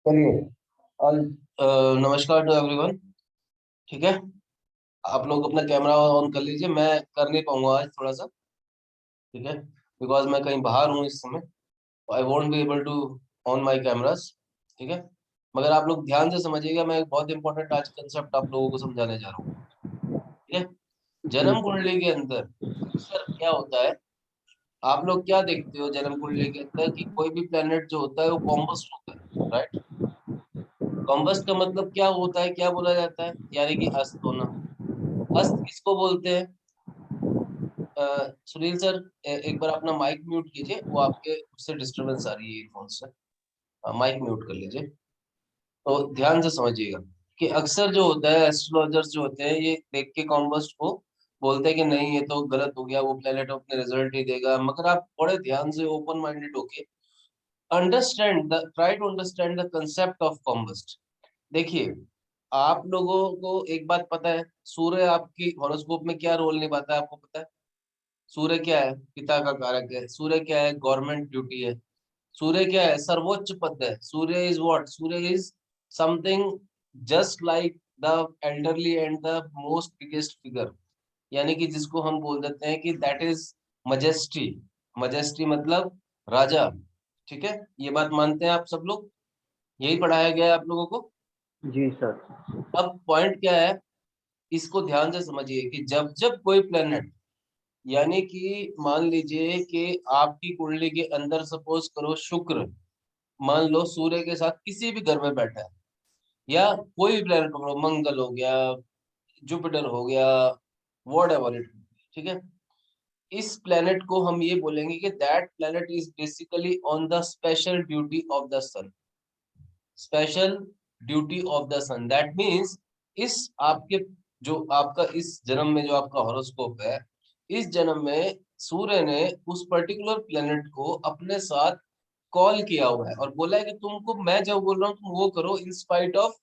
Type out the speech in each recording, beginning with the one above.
चलिए। और नमस्कार टू एवरीवन। ठीक है, आप लोग अपना कैमरा ऑन कर लीजिए। मैं कर नहीं पाऊंगा आज थोड़ा सा, ठीक है, बिकॉज मैं कहीं बाहर हूँ इस समय। I won't be able to on my cameras. ठीक है, मगर आप लोग ध्यान से समझिएगा, मैं एक बहुत इंपॉर्टेंट आज कंसेप्ट आप लोगों को समझाने जा रहा हूँ। ठीक है, जी जन्म कुंडली के अंदर अक्सर क्या होता है, आप लोग क्या देखते हो जन्म कुंडली के अंदर कि कोई भी प्लेनेट जो होता है वो कॉम्बस्ट होता है, राइट। कॉम्बस्ट का मतलब क्या होता है, क्या बोला जाता है, यानी कि अस्त होना। अस्त किसको बोलते हैं? सुनील सर, एक बार अपना माइक म्यूट कीजिए, वो आपके उससे डिस्टरबेंस आ रही है ईयरफोन से। माइक म्यूट कर लीजिए। तो ध्यान से समझिएगा कि अक्सर जो होता है, एस्ट्रोलॉजर्स जो होते हैं ये देख के कॉम्बस्ट को बोलते हैं कि नहीं ये तो गलत हो गया, वो प्लेनेट अपने रिजल्ट ही देगा। मगर आप बड़े ध्यान से ओपन माइंडेड होके understand the try to understand the concept of combust. देखिए, आप लोगों को एक बात पता है, सूर्य आपकी हॉरोस्कोप में क्या रोल निभाता है, आपको पता है? सूर्य क्या है? पिता का कारक है। सूर्य क्या है? गवर्नमेंट ड्यूटी है। सूर्य क्या है? सर्वोच्च पद है। Surya is what? Surya is something just like the elderly and the most biggest figure, यानी कि जिसको हम बोल देते हैं कि दैट इज मजेस्टी। मजेस्टी मतलब राजा। ठीक है, ये बात मानते हैं आप सब लोग? यही पढ़ाया गया है आप लोगों को। जी सर। अब पॉइंट क्या है, इसको ध्यान से समझिए कि जब जब कोई प्लेनेट, यानी कि मान लीजिए कि आपकी कुंडली के अंदर सपोज करो शुक्र, मान लो सूर्य के साथ किसी भी घर में बैठा है, या कोई भी प्लेनेट पकड़ो, मंगल हो गया, जुपिटर हो गया, वॉट एवर इट, ठीक है, इस प्लेनेट को हम ये बोलेंगे कि that planet is basically on the special duty of the sun. Special duty of the sun, that means इस आपके जो आपका इस जन्म में जो आपका हॉरोस्कोप है, इस जन्म में सूर्य ने उस पर्टिकुलर प्लेनेट को अपने साथ कॉल किया हुआ है और बोला है कि तुमको मैं जब बोल रहा हूँ तुम वो करो in spite of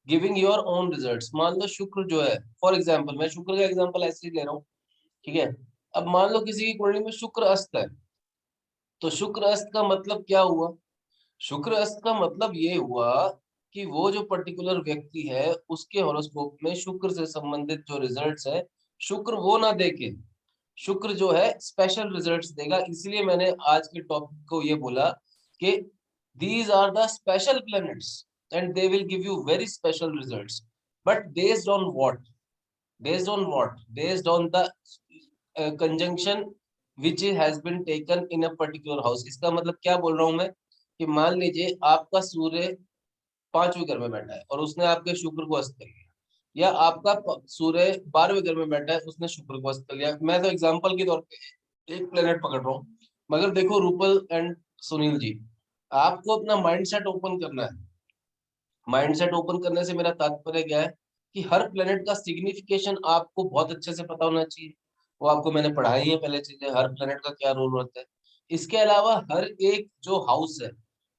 giving your own results. मान लो शुक्र जो है, फॉर एग्जाम्पल मैं शुक्र का एग्जाम्पल ऐसे ही ले रहा हूँ, ठीक है। अब मान लो किसी की कुंडली में शुक्र अस्त है, तो शुक्र अस्त का मतलब क्या हुआ? शुक्र अस्त का मतलब ये हुआ कि वो जो पर्टिकुलर व्यक्ति है उसके हॉरोस्कोप में शुक्र से संबंधित जो रिजल्ट्स है, शुक्र वो ना देके शुक्र जो है स्पेशल रिजल्ट्स देगा। इसलिए मैंने आज के टॉपिक को ये बोला कि these are the special planets and they will give you very special results, but based on what? based on what? Based on the conjunction which has been taken in a particular house। इसका मतलब क्या बोल रहा हूं मैं कि मान लीजिए आपका सूर्य पांचवें घर में बैठा है और उसने आपके शुक्र को अस्त कर लिया, या आपका सूर्य 12वें घर में बैठा है, उसने शुक्र को अस्त कर लिया। मैं तो एग्जांपल के तौर पे एक प्लेनेट पकड़ रहा हूँ, मगर देखो रूपल एंड सुनील जी, आपको अपना माइंडसेट ओपन करना है। माइंडसेट ओपन करने से मेरा तात्पर्य क्या है कि हर प्लेनेट का सिग्निफिकेशन आपको बहुत अच्छे से पता होना चाहिए। वो आपको मैंने पढ़ाई है पहले चीजें, हर प्लेनेट का क्या रोल होता है। इसके अलावा हर एक जो हाउस है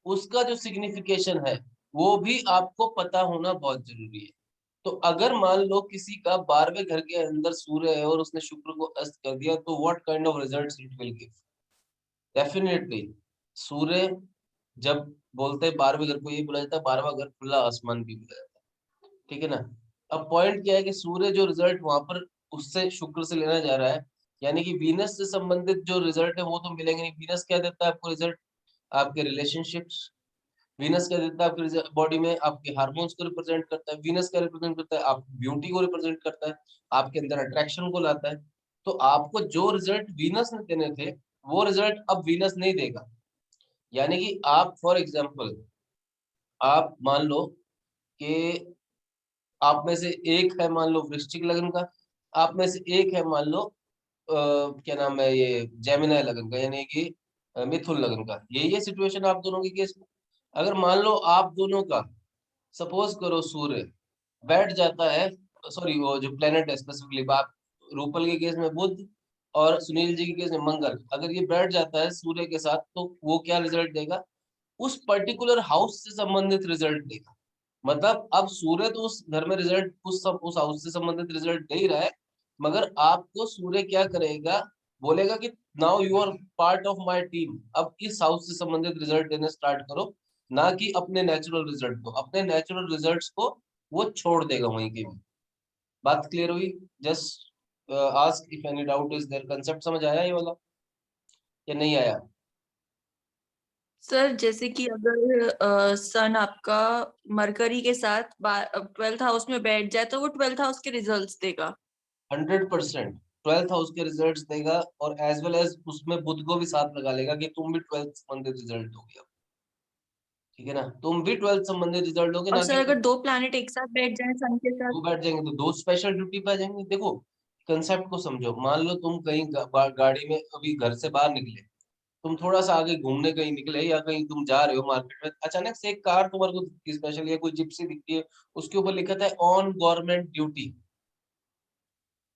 उसका जो सिग्निफिकेशन है वो भी आपको पता होना बहुत जरूरी है। तो अगर मान लो किसी का 12वें घर के अंदर सूर्य है और उसने शुक्र को अस्त कर दिया, तो what kind of results it will give? Definitely Surya, जब बोलते हैं 12वें घर को ये बोला जाता है 12वां घर खुला आसमान भी बोला जाता है, ठीक है ना। अब पॉइंट क्या है कि सूर्य जो रिजल्ट वहां पर उससे शुक्र से लेना जा रहा है, यानी कि वीनस से संबंधित जो रिजल्ट है वो तो मिलेंगे नहीं। वीनस क्या देता है आपको रिजल्ट? आपके रिलेशनशिप्स। वीनस क्या देता है आपके बॉडी में? आपके हार्मोन्स को रिप्रेजेंट करता है। वीनस क्या रिप्रेजेंट करता है? आप ब्यूटी को रिप्रेजेंट करता है, आपके अंदर अट्रैक्शन को लाता है। तो आपको जो रिजल्ट वीनस ने देने थे वो रिजल्ट अब वीनस नहीं देगा। यानी कि आप फॉर एग्जाम्पल, आप मान लो कि आप में से एक है मान लो वृश्चिक लगन का, आप में से एक है मान लो क्या नाम है ये जेमिनी लगन का, यानी कि मिथुन लगन का। यही है सिचुएशन आप दोनों के केस में। अगर मान लो आप दोनों का सपोज करो सूर्य बैठ जाता है, सॉरी वो जो प्लेनेट है स्पेसिफिकली बात, रूपल के केस में बुध और सुनील जी के केस में मंगल, अगर ये बैठ जाता है सूर्य के साथ, तो वो क्या रिजल्ट देगा? उस पर्टिकुलर हाउस से संबंधित रिजल्ट देगा। मतलब अब सूर्य तो उस घर में रिजल्ट उस हाउस से संबंधित रिजल्ट दे ही रहा है, मगर आपको सूर्य क्या करेगा? बोलेगा कि now you are part of my team, अब इस हाउस से संबंधित रिजल्ट देने स्टार्ट करो, ना कि अपने नेचुरल रिजल्ट को। अपने नेचुरल रिजल्ट्स को वो छोड़ देगा वहीं के भी। बात क्लियर हुई? Just ask if any doubt is there. Concept समझ आया ये वाला या नहीं आया? सर जैसे कि अगर सन आपका मरकरी के साथ 12th हाउस में बैठ जाए तो वो 12th हाउस के रिजल्ट्स देगा। 100% 12th हाउस के रिजल्ट्स देगा, और एज वेल एज उसमें बुध को भी साथ लगा लेगा कि तुम भी 12th संबंधित रिजल्ट दोगे अब। ठीक है ना, तुम भी 12th संबंधित रिजल्ट दोगे, और ना सर कि अगर दो प्लैनेट एक साथ बैठ जाए सन के साथ। दो बैठ जाएंगे तो दो स्पेशल ड्यूटी पे आ जाएंगे। देखो कंसेप्ट को समझो। मान लो तुम कहीं गाड़ी में अभी घर से बाहर निकले, तुम थोड़ा सा आगे घूमने कहीं निकले, या कहीं तुम जा रहे हो मार्केट में, अचानक से एक कार तुम्हारे को दिखती है स्पेशल, या कोई जिप्सी दिखती है, उसके ऊपर लिखा था ऑन गवर्नमेंट ड्यूटी।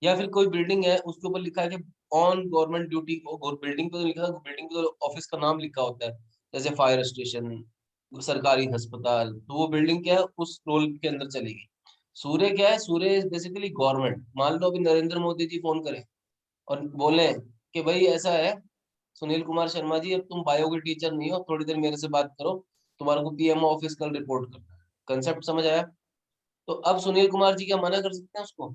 या फिर कोई बिल्डिंग है उसके ऊपर लिखा है कि ऑन गवर्नमेंट ड्यूटी। और बिल्डिंग पे तो लिखा था, बिल्डिंग पे तो ऑफिस का नाम लिखा होता है, जैसे फायर स्टेशन, सरकारी अस्पताल, तो वो बिल्डिंग क्या है उस रोल के अंदर चलेगी। सूर्य क्या है? Surya is basically government. मान लो अभी नरेंद्र मोदी जी फोन करें और बोले कि भाई ऐसा है सुनील कुमार शर्मा जी, अब तुम बायो के टीचर नहीं हो, थोड़ी देर मेरे से बात करो, तुम्हारे को पीएमओ ऑफिस कल रिपोर्ट करना है। कंसेप्ट समझ आया? तो अब सुनील कुमार जी क्या मना कर सकते हैं उसको?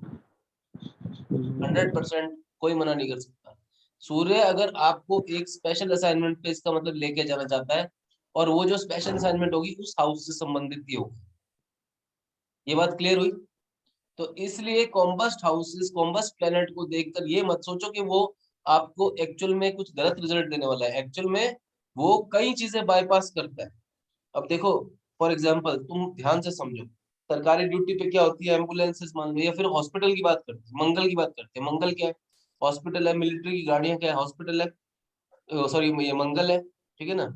100% कोई मना नहीं कर सकता। सूर्य अगर आपको एक स्पेशल असाइनमेंट पे इसका मतलब लेके जाना चाहता है, और वो जो स्पेशल असाइनमेंट होगी उस हाउस से संबंधित ही होगी। ये बात क्लियर हुई? तो इसलिए कॉम्बस्ट हाउसेस, कॉम्बस्ट प्लेनेट को देखकर ये मत सोचो कि वो आपको एक्चुअल में कुछ गलत रिजल्ट देने वाला है। एक्चुअल में वो कई चीजें बाईपास करता है। अब देखो, फॉर एग्जाम्पल तुम ध्यान से समझो, सरकारी ड्यूटी पे क्या होती है? एम्बुलेंसेस मान लो, या फिर हॉस्पिटल की बात करते हैं, मंगल की बात करते हैं। मंगल क्या है? हॉस्पिटल है। मिलिट्री की गाड़ियां क्या है? हॉस्पिटल है। सॉरी, ये मंगल है। ठीक है ना।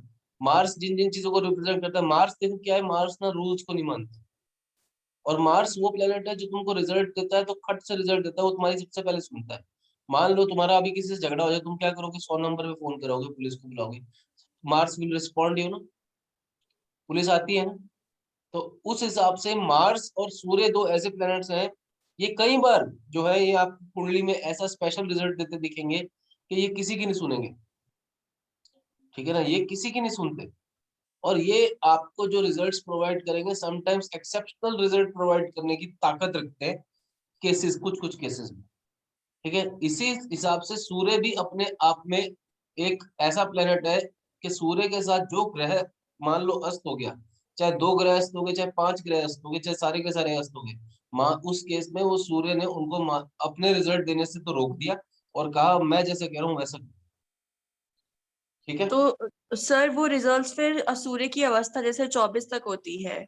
मार्स जिन जिन चीजों को रिप्रेजेंट करता है, मार्स देखो क्या है, मार्स ना रूल्स को नहीं मानता। और मार्स वो प्लेनेट है जो तुमको रिजल्ट देता है, तो खट से रिजल्ट देता है, वो तुम्हारी सबसे पहले सुनता है। मान लो तुम्हारा अभी किसी से झगड़ा हो जाए, तुम क्या करोगे? 100 नंबर पे फोन करोगे, पुलिस को बुलाओगे, Mars will respond, you know, police आती है ना। तो उस हिसाब से मार्स और सूर्य दो ऐसे प्लैनेट्स हैं, ये कई बार जो है ये आपकी कुंडली में ऐसा स्पेशल रिजल्ट देते दिखेंगे कि ये किसी की नहीं सुनेंगे। ठीक है ना, ये किसी की नहीं सुनते। और ये आपको जो रिजल्ट्स प्रोवाइड करेंगे, समटाइम्स एक्सेप्शनल रिजल्ट प्रोवाइड करने की ताकत रखते हैं, केसेस, कुछ कुछ केसेस में। ठीक है, इसी हिसाब से सूर्य भी अपने आप में एक ऐसा प्लेनेट है कि सूर्य के साथ जो ग्रह मान लो अस्त हो गया, चाहे दो ग्रह अस्त हो गए, चाहे पांच ग्रह अस्त हो गए, चाहे सारे के सारे अस्त हो गए, माँ उस केस में वो सूर्य ने उनको अपने रिजल्ट देने से तो रोक दिया, और कहा मैं जैसे कह रहा हूँ वैसा करो। ठीक है। तो सर वो रिजल्ट्स फिर सूर्य की अवस्था जैसे 24 तक होती है,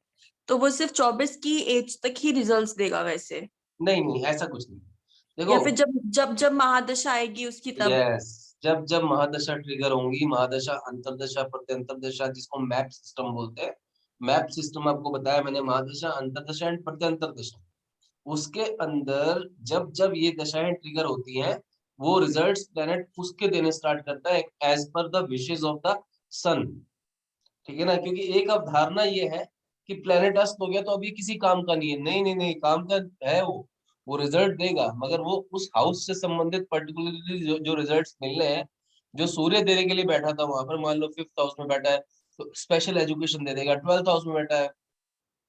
तो वो सिर्फ 24 की एज तक ही रिजल्ट्स देगा वैसे? नहीं नहीं, ऐसा कुछ नहीं। या देखो, फिर जब जब जब महादशा आएगी उसकी तब? यस, जब जब महादशा ट्रिगर होंगी, महादशा, अंतरदशा, प्रत्यंतरदशा, जिसको मैप सिस्टम बोलते हैं। मैप सिस्टम आपको बताया मैंने, महादशा, अंतरदशा एंड प्रत्यंतरदशा। उसके अंदर जब जब ये दशाएं ट्रिगर होती हैं, वो रिजल्ट्स प्लेनेट उसके देने स्टार्ट करता है as per the wishes of the sun. ठीक है ना, क्योंकि एक अवधारणा ये है कि प्लेनेट अस्त हो गया तो अभी किसी काम का नहीं है। नहीं नहीं नहीं, काम का है वो रिजल्ट देगा, मगर वो उस हाउस से संबंधित पर्टिकुलरली जो रिजल्ट्स मिल रहे हैं, जो सूर्य देने के लिए बैठा था वहां पर, मान लो 5th हाउस में बैठा है तो स्पेशल एजुकेशन दे देगा। 12th हाउस में बैठा है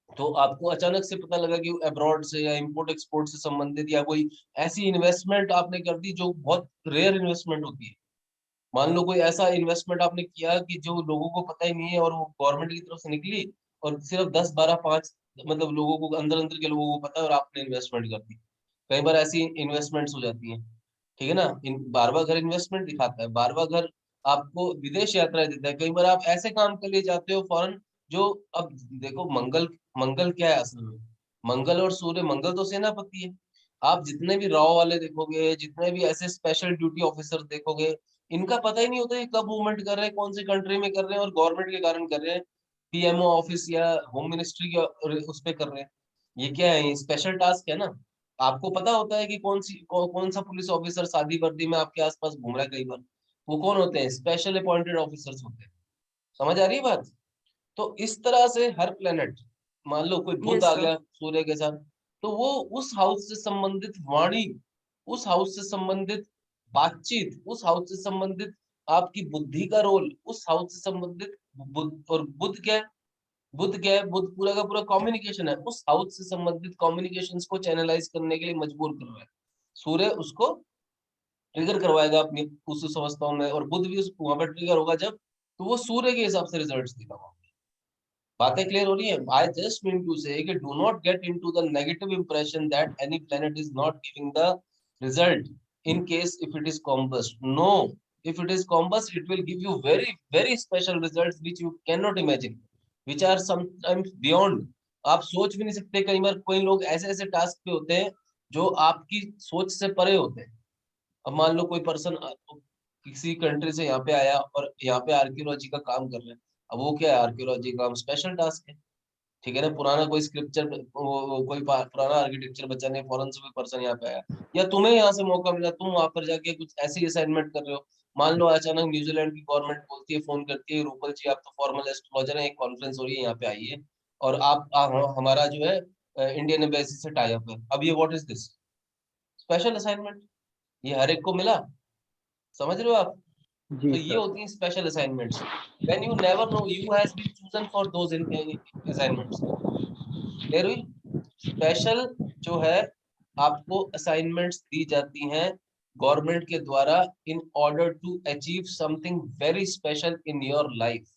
तो आपको अचानक से पता लगा कि अब्रॉड से या इंपोर्ट एक्सपोर्ट से संबंधित, या कोई ऐसी इन्वेस्टमेंट आपने कर दी जो बहुत रेयर इन्वेस्टमेंट होती है। मान लो कोई ऐसा इन्वेस्टमेंट आपने किया कि जो लोगों को पता ही नहीं है, और वो गवर्नमेंट की तरफ से निकली, और सिर्फ 10 12 5 मतलब लोगों को, अंदर अंदर के लोगों को पता है, और आपने इन्वेस्टमेंट कर दी। कई बार ऐसी इन्वेस्टमेंट्स हो जाती हैं। ठीक है ना, इन बार बार घर इन्वेस्टमेंट दिखाता है, बार बार घर आपको विदेश यात्राएं देता है। कई बार आप ऐसे काम के लिए जाते हो फॉरेन, जो, अब देखो मंगल, मंगल क्या है असल में? मंगल और सूर्य, मंगल तो सेनापति है। आप जितने भी रॉ वाले देखोगे, जितने भी ऐसे स्पेशल ड्यूटी ऑफिसर देखोगे, इनका पता ही नहीं होता कि कब मूवमेंट कर रहे हैं, कौन सी कंट्री में कर रहे हैं, और गवर्नमेंट के कारण कर रहे हैं, पीएमओ ऑफिस या होम मिनिस्ट्री के उस पे कर रहे हैं। ये क्या है? ये स्पेशल टास्क है ना। आपको पता होता है कि कौन सा पुलिस ऑफिसर शादी वर्दी में आपके आसपास घूम रहा है कई बार, वो कौन होते हैं? स्पेशल अपॉइंटेड ऑफिसर्स होते हैं। समझ आ रही है बात? तो इस तरह से हर प्लेनेट, मान लो कोई बुध यस आ सर। गया सूर्य के साथ, तो वो उस हाउस से संबंधित वाणी, उस हाउस से संबंधित बातचीत, उस हाउस से संबंधित आपकी बुद्धि का रोल, उस हाउस से संबंधित बुध, और बुध क्या है? बुध क्या है, बुध पूरा का पूरा कम्युनिकेशन है, उस हाउस से संबंधित कम्युनिकेशंस को चैनलाइज करने के लिए मजबूर कर रहा है। सूर्य उसको ट्रिगर करवाएगा अपनी उस अवस्थाओं में, और बुध भी उस वहां पर ट्रिगर होगा जब, तो वो सूर्य के हिसाब से रिजल्ट्स देगा वहां पे। बातें क्लियर हो रही है? आई जस्ट मीन टू से कि do not get into the negative impression that any planet is not giving the result in case if it is combust. No, if it is combust, it will give you very very special results which you cannot imagine, which are sometimes beyond, आप सोच भी नहीं सकते। कई बार कोई लोग ऐसे ऐसे टास्क पे होते हैं जो आपकी सोच से परे होते हैं। अब मान लो कोई पर्सन किसी कंट्री से यहाँ पे आया और यहाँ पे आर्कियोलॉजी का काम कर रहे हैं। अब वो क्या है, आर्कियोलॉजी का स्पेशल टास्क है, ठीक है ना। पुराना कोई स्क्रिप्चर, कोई पुराना आर्किटेक्चर बचाने फॉरेन से कोई पर्सन यहाँ पे आया, या तुम्हें यहाँ से मौका मिला, तुम वहां पर जाके कुछ ऐसी असाइनमेंट कर रहे हो। मान लो अचानक न्यूजीलैंड की गवर्नमेंट बोलती है, फोन करती है, रूपल जी आप तो फॉर्मल एस्ट्रोलॉजर हैं, एक कॉन्फ्रेंस हो रही है यहाँ पे आइए, और हमारा जो है इंडियन एम्बेसी से टाई अप है। अब ये what is this, special assignment, ये हर एक को मिला, समझ रहे हो आप? जी तो ये सर। होती हैं special assignments, when you never know you has been chosen for those assignments. Clear हुई? स्पेशल जो है, आपको असाइनमेंट्स दी जाती हैं गवर्नमेंट के द्वारा in order to achieve something very special in your life.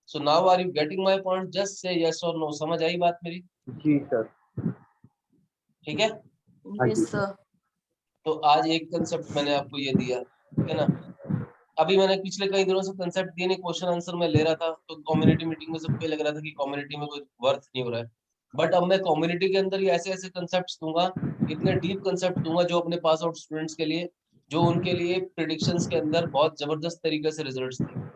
So now are you getting my point? Just say yes और no, समझ आई बात मेरी? जी सर। ठीक है। हाँ जी यस सर। सर। तो आज एक कंसेप्ट मैंने आपको ये दिया, ठीक है ना। अभी मैंने पिछले कई दिनों से कंसेप्ट दिए नहीं, क्वेश्चन आंसर मैं ले रहा था, तो कम्युनिटी मीटिंग में सबको लग रहा था कि कम्युनिटी में कोई वर्थ नहीं हो रहा है। बट अब मैं कम्युनिटी के अंदर ही ऐसे ऐसे कंसेप्ट दूंगा, इतने डीप कंसेप्ट दूंगा जो अपने पास आउट स्टूडेंट्स के लिए, जो उनके लिए प्रिडिक्शंस के अंदर बहुत जबरदस्त तरीके से रिजल्ट्स देंगे।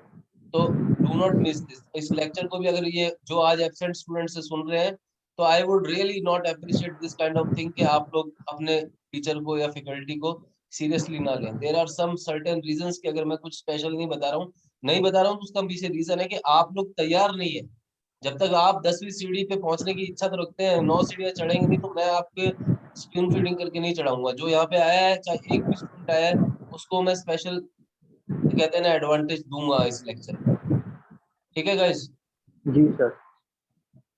तो डू नॉट मिस दिस। इस लेक्चर को भी अगर ये जो आज एब्सेंट स्टूडेंट से सुन रहे हैं, तो I would really not appreciate this kind of thing कि आप लोग अपने टीचर को या फैकल्टी को सीरियसली ना लें। There are some certain reasons कि अगर मैं कुछ स्पेशल नहीं बता रहा हूँ, तो उसका पीछे रीजन है कि आप लोग तैयार नहीं है। जब तक आप 10वीं सीढ़ी पे पहुंचने की इच्छा तो रखते हैं, 9 सीढ़ियां चढ़ेंगे नहीं, तो मैं आपके स्पून फीडिंग करके नहीं चढ़ाऊंगा। जो यहाँ पे आया है, चाहे एक भी स्टूडेंट आया है, उसको मैं स्पेशल कहते हैं ना एडवांटेज दूंगा इस लेक्चर में। ठीक है गाइस? जी सर।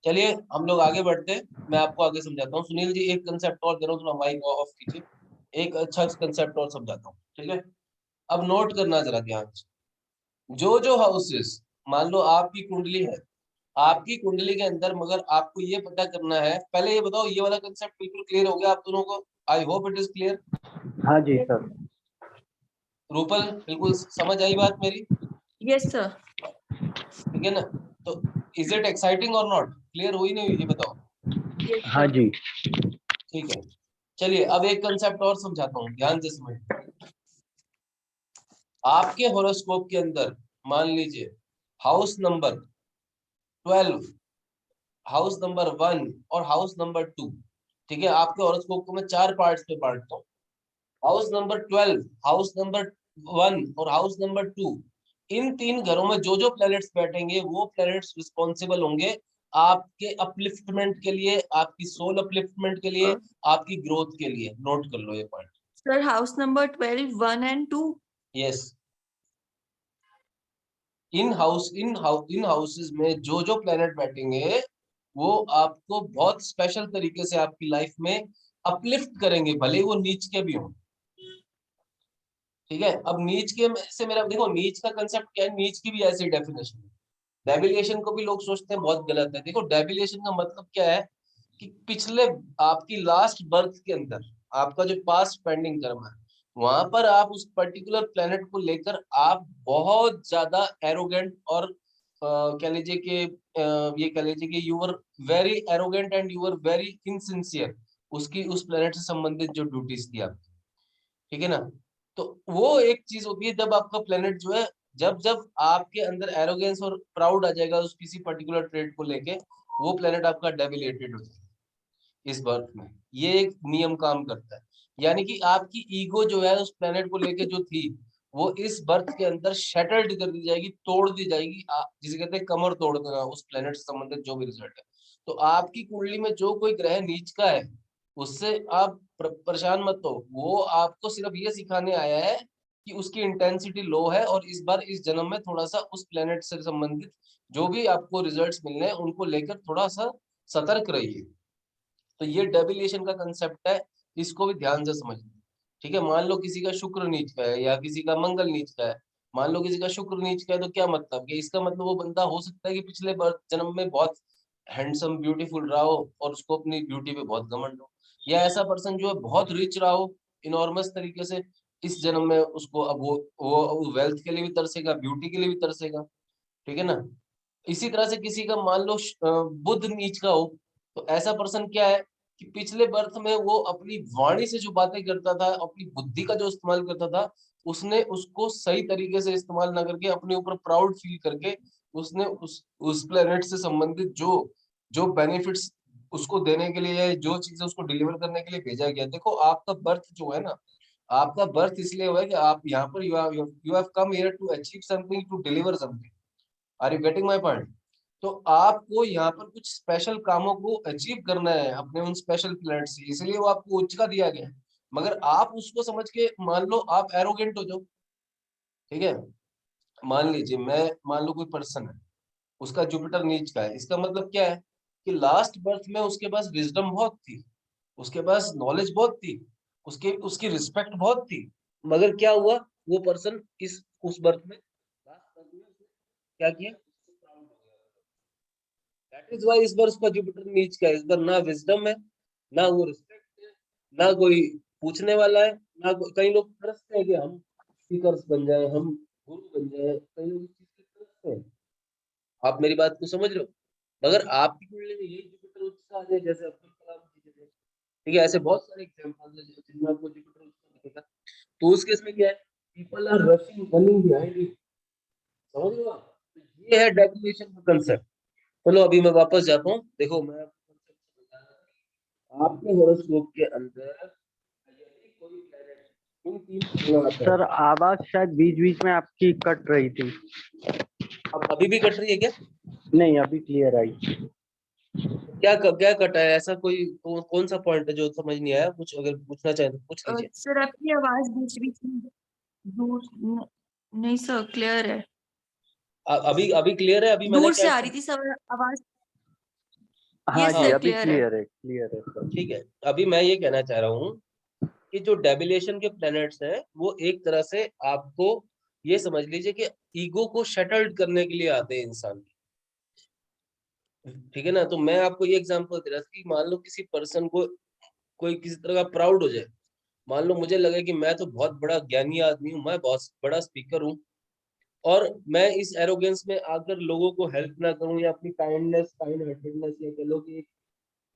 चलिए हम लोग आगे बढ़ते हैं, मैं आपको आगे समझाता हूँ। सुनील जी एक कंसेप्ट और दे रहा हूँ, थोड़ा माइक ऑफ कीजिए, एक अच्छा कंसेप्ट और समझाता हूँ, ठीक है। अब नोट करना जरा ध्यान से, जो जो हाउसेस, मान लो आपकी कुंडली है, आपकी कुंडली के अंदर, मगर आपको ये पता करना है, पहले ये बताओ ये वाला कंसेप्ट बिल्कुल क्लियर हो गया आप दोनों को? I hope it is clear. हाँ जी सर। रूपल बिल्कुल समझ आई बात मेरी? Yes sir. ठीक है ना। तो इज इट एक्साइटिंग और नॉट? क्लियर हुई नहीं हुई ये बताओ? यस हाँ सर। जी। ठीक है। चलिए अब एक कंसेप्ट और समझाता हूँ, ध्यान से समझ। आपके होरोस्कोप के अंदर मान लीजिए हाउस नंबर 12, हाउस नंबर 1 और हाउस नंबर 2, ठीक है। आपके होरोस्कोप को मैं 4 पार्ट्स में बांटता हूँ। हाउस नंबर 12, हाउस नंबर 1 और हाउस नंबर 2, इन 3 घरों में जो जो प्लैनेट्स बैठेंगे, वो प्लैनेट्स रिस्पॉन्सिबल होंगे आपके अपलिफ्टमेंट के लिए, आपकी सोल अपलिफ्टमेंट के लिए, आपकी ग्रोथ के लिए। नोट कर लो ये point. Sir house number 12, 1 and 2। Yes, in houses में जो जो प्लैनेट बैठेंगे, वो आपको बहुत स्पेशल तरीके से आपकी लाइफ में अपलिफ्ट करेंगे, भले ही वो नीच के भी हों। ठीक है। अब नीच के से मेरा देखो, नीच का कंसेप्ट क्या है, नीच की भी ऐसी डेफिनेशन है। डेबिलेशन को भी लोग सोचते हैं बहुत गलत है। देखो डेबिलेशन का मतलब क्या है कि पिछले आपकी लास्ट बर्थ के अंदर आपका जो पास्ट पेंडिंग कर्म है, वहां पर आप उस पर्टिकुलर प्लेनेट को लेकर आप बहुत ज्यादा एरोगेंट और कह लीजिए कि ये कह लीजिए कि you were very arrogant and you were very insincere, उसकी उस प्लेनेट से संबंधित जो ड्यूटीज थी आपकी, ठीक है ना। तो वो एक चीज होती है जब आपका प्लेनेट जो है, जब जब आपके अंदर एरोगेंस और प्राउड आ जाएगा उस किसी पर्टिकुलर ट्रेड को लेके, वो प्लेनेट आपका डेबिलेटेड हो जाएगा इस बर्थ में। ये एक नियम काम करता है, यानी कि आपकी ईगो जो है उस प्लेनेट को लेके जो थी, वो इस बर्थ के अंदर शटल्ड कर दी जाएगी, तोड़ दी जाएगी, जिसे कहते हैं कमर तोड़ देना उस प्लेनेट से संबंधित जो भी रिजल्ट है। तो आपकी कुंडली में जो कोई ग्रह नीच का है, उससे आप परेशान मत हो। वो आपको सिर्फ ये सिखाने आया है कि उसकी इंटेंसिटी लो है और इस बार इस जन्म में थोड़ा सा उस प्लेनेट से संबंधित जो भी आपको रिजल्ट्स मिलने हैं उनको लेकर थोड़ा सा सतर्क रहिए। तो ये डेबिलेशन का कंसेप्ट है, इसको भी ध्यान से समझिए। ठीक है, मान लो किसी का शुक्र नीच का है या किसी का मंगल नीच का है। मान लो किसी का शुक्र नीच का है तो क्या मतलब कि इसका मतलब वो बंदा हो सकता है कि पिछले जन्म में बहुत हैंडसम ब्यूटीफुल रहा हो और उसको अपनी ब्यूटी पे बहुत घमंड हो, या ऐसा पर्सन जो है बहुत रिच रहा हो इनॉर्मस तरीके से, इस जन्म में उसको अब वो वेल्थ के लिए भी तरसेगा, ब्यूटी के लिए भी तरसेगा। ठीक है ना। इसी तरह से किसी का मान लो बुध नीच का हो, तो ऐसा पर्सन क्या है कि पिछले बर्थ में वो अपनी वाणी से जो बातें करता था, अपनी बुद्धि का जो इस्तेमाल करता था, उसने उसको सही तरीके से इस्तेमाल ना करके अपने ऊपर प्राउड फील करके उसने उस प्लेनेट से संबंधित जो जो बेनिफिट्स उसको देने के लिए, जो चीजें उसको डिलीवर करने के लिए भेजा गया। देखो आपका बर्थ जो है ना, आपका बर्थ इसलिए हुआ है कि आप यहाँ पर you have come here to achieve something, to deliver something. Are you getting my point? तो आपको यहाँ पर कुछ स्पेशल कामों को अचीव करना है अपने उन स्पेशल प्लैनेट से, इसलिए वो आपको उच्च का दिया गया है। मगर आप उसको समझ के मान लो आप एरोगेंट हो जाओ। ठीक है, मान लीजिए मैं मान लो कोई पर्सन है, उसका जुपिटर नीच का है, इसका मतलब क्या है कि लास्ट बर्थ में उसके पास विजडम बहुत थी, उसके पास नॉलेज बहुत थी, उसके उसकी रिस्पेक्ट बहुत थी। मगर क्या हुआ, वो पर्सन इस उस बर्थ में लास्ट बर्थ में उसने क्या किया, दैट इज व्हाई इस बार उसका जुपिटर नीच का है। इस बार ना विजडम है, ना वो रिस्पेक्ट है, ना कोई पूछने वाला है, ना कई लोग तरसते हैं कि हम स्पीकर्स बन जाए, हम गुरु बन जाए, कई लोग इस चीज से तरसते हैं। आप मेरी बात को समझ रहे हो? मगर आपकी कुंडली में यही जुपिटर उच्च का आ जाए, जैसे अब्दुल कलाम जी के थे। ठीक है, ऐसे बहुत सारे एग्जांपल्स हैं जिनमें आपको जुपिटर उच्च का दिखेगा। तो उस केस में क्या है, people are rushing running behind it. समझ रहे हो आप? तो ये है डेफिनेशन का कंसेप्ट। चलो अभी मैं वापस जाता हूँ। देखो मैं आपको concept समझा रहा था। आपके हॉरोस्कोप के अंदर यदि कोई प्लैनेट इन तीन चीजों में आता है। सर आवाज शायद बीच बीच में आपकी कट रही थी। अब अभी भी कट रही है क्या? नहीं, अभी क्लियर आई। क्या कटा है? ऐसा कोई कौन सा पॉइंट है जो समझ नहीं आया? कुछ अगर पूछना चाहे तो पूछ लीजिए। सर आपकी आवाज बीच बीच में दूर नहीं सर, क्लियर है। अभी अभी क्लियर है? अभी मैंने दूर से क्या आ रही थी सर आवाज। हाँ यस जी, सर, अभी क्लियर है। क्लियर है सर। ठीक है, अभी मैं ये कहना चाह रहा हूँ कि जो डेबिलेशन के प्लैनेट्स हैं वो एक तरह से आपको ये समझ लीजिए कि ईगो को शटल्ड करने के लिए आते हैं इंसान की। ठीक है ना। तो मैं आपको ये एग्जांपल दे रहा था कि मान लो किसी पर्सन को कोई किसी तरह का प्राउड हो जाए। मान लो मुझे लगे कि मैं तो बहुत बड़ा ज्ञानी आदमी हूँ, मैं बहुत बड़ा स्पीकर हूँ, और मैं इस एरोगेंस में आकर लोगों को हेल्प ना करूं या अपनी काइंड हार्टेडनेस या कह लो कि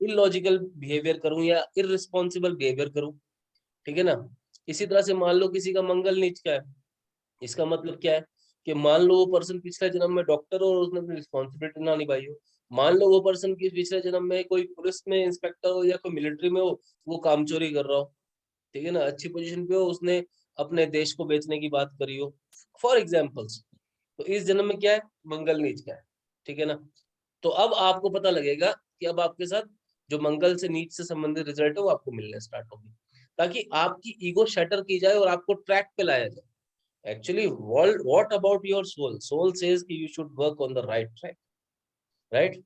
इलॉजिकल बिहेवियर करूं या इररिस्पॉन्सिबल बिहेवियर करूं। ठीक है ना। इसी तरह से मान लो किसी का मंगल नीच का है, इसका मतलब क्या है कि मान लो वो पर्सन पिछले जन्म में डॉक्टर हो और उसने अपनी रिस्पॉन्सिबिलिटी ना निभाई हो। मान लो वो पर्सन की पिछले जन्म में कोई पुलिस में इंस्पेक्टर हो या कोई मिलिट्री में हो, वो काम चोरी कर रहा हो। ठीक है ना, अच्छी पोजीशन पे हो, उसने अपने देश को बेचने की बात करी हो, फॉर एग्जाम्पल्स। तो इस जन्म में क्या है, मंगल नीच का है। ठीक है ना। तो अब आपको पता लगेगा कि अब आपके साथ जो मंगल से नीच से संबंधित रिजल्ट है वो आपको मिलने स्टार्ट होगी, ताकि आपकी ईगो शटर की जाए और आपको ट्रैक पे लाया जाए। Actually what about your soul? Soul says कि you should work on the right track, right?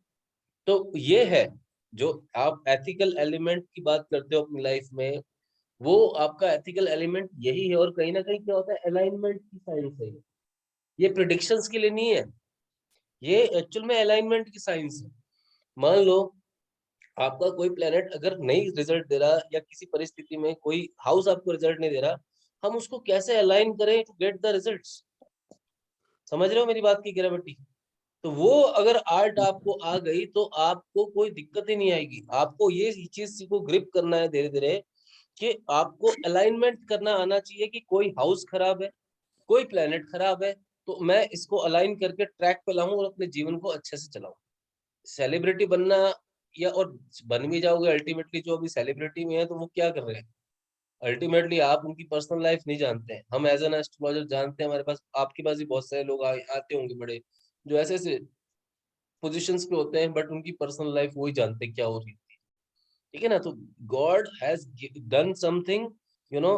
तो ये है जो आप एथिकल एलिमेंट की बात करते हो अपनी लाइफ में, वो आपका एथिकल एलिमेंट यही है। और कहीं ना कहीं क्या होता है, अलाइनमेंट की साइंस है ये प्रिडिक्शंस के लिए नहीं है, ये एक्चुअल में अलाइनमेंट की साइंस है। मान लो आपका कोई प्लेनेट अगर नहीं रिजल्ट दे रहा या किसी परिस्थिति में कोई हाउस आपको रिजल्ट नहीं दे रहा, हम उसको कैसे अलाइन करें टू गेट द रिजल्ट्स? समझ रहे हो मेरी बात की ग्रेविटी? तो वो अगर आर्ट आपको आ गई तो आपको कोई दिक्कत ही नहीं आएगी। आपको ये चीज को ग्रिप करना है धीरे धीरे कि आपको अलाइनमेंट करना आना चाहिए कि कोई हाउस खराब है, कोई प्लेनेट खराब है, तो मैं इसको अलाइन करके ट्रैक पे लाऊं और अपने जीवन को अच्छे से चलाऊं। सेलिब्रिटी बनना या और बन भी जाओगे अल्टीमेटली, जो अभी सेलिब्रिटी में है तो वो क्या कर रहे हैं अल्टीमेटली, आप उनकी पर्सनल लाइफ नहीं जानते हैं। हम एज एन एस्ट्रोलॉजर जानते हैं, हमारे पास आपके पास भी बहुत सारे लोग आते होंगे बड़े, जो ऐसे ऐसे पोजीशंस पे होते हैं, बट उनकी पर्सनल लाइफ वही जानते क्या हो रही है। ठीक है ना। तो God has done something, you know,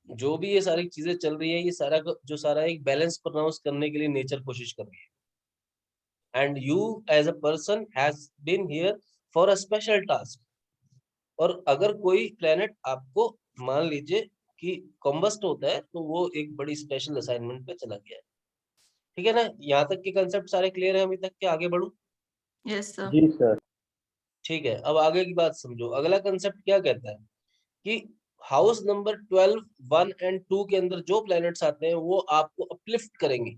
जो भी ये सारी चीजें चल रही है, ये सारा जो सारा एक बैलेंस प्रोनाउंस करने के लिए नेचर कोशिश कर रही है। And you as a person has been here for a special task. और अगर कोई प्लेनेट आपको मान लीजिए कि कॉम्बस्ट होता है, तो वो एक बड़ी स्पेशल असाइनमेंट पे चला गया है। ठीक है ना, यहाँ तक के कंसेप्ट सारे क्लियर है अभी तक के? आगे बढ़ू? Yes sir. जी सर। ठीक है, अब आगे की बात समझो। अगला कंसेप्ट क्या कहता है कि हाउस नंबर 12, 1 एंड 2 के अंदर जो प्लैनेट्स आते हैं वो आपको अपलिफ्ट करेंगे।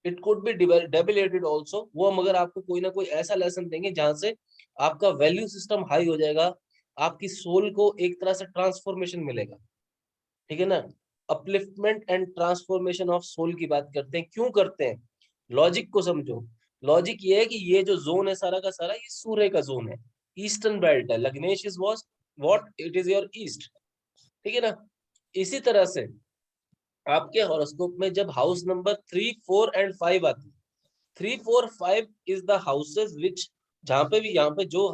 It could be debilitated also, वो मगर आपको कोई ना कोई ऐसा लेसन देंगे जहां से आपका वैल्यू सिस्टम हाई हो जाएगा, आपकी सोल को एक तरह से ट्रांसफॉर्मेशन मिलेगा। ठीक है ना, upliftment and transformation of soul की बात करते हैं। क्यों करते हैं? लॉजिक को समझो। लॉजिक ये है कि ये जो जोन है सारा का सारा, ये सूर्य का जोन है, ईस्टर्न बेल्ट है। Lagnesh is was what, it is your east. ठीक है ना, इसी तरह से आपके हॉरोस्कोप में जब हाउस नंबर 3, 4 एंड 5 आती है, 3, 4, 5 इज द हाउसेस विच, जहां पे भी यहाँ पे जो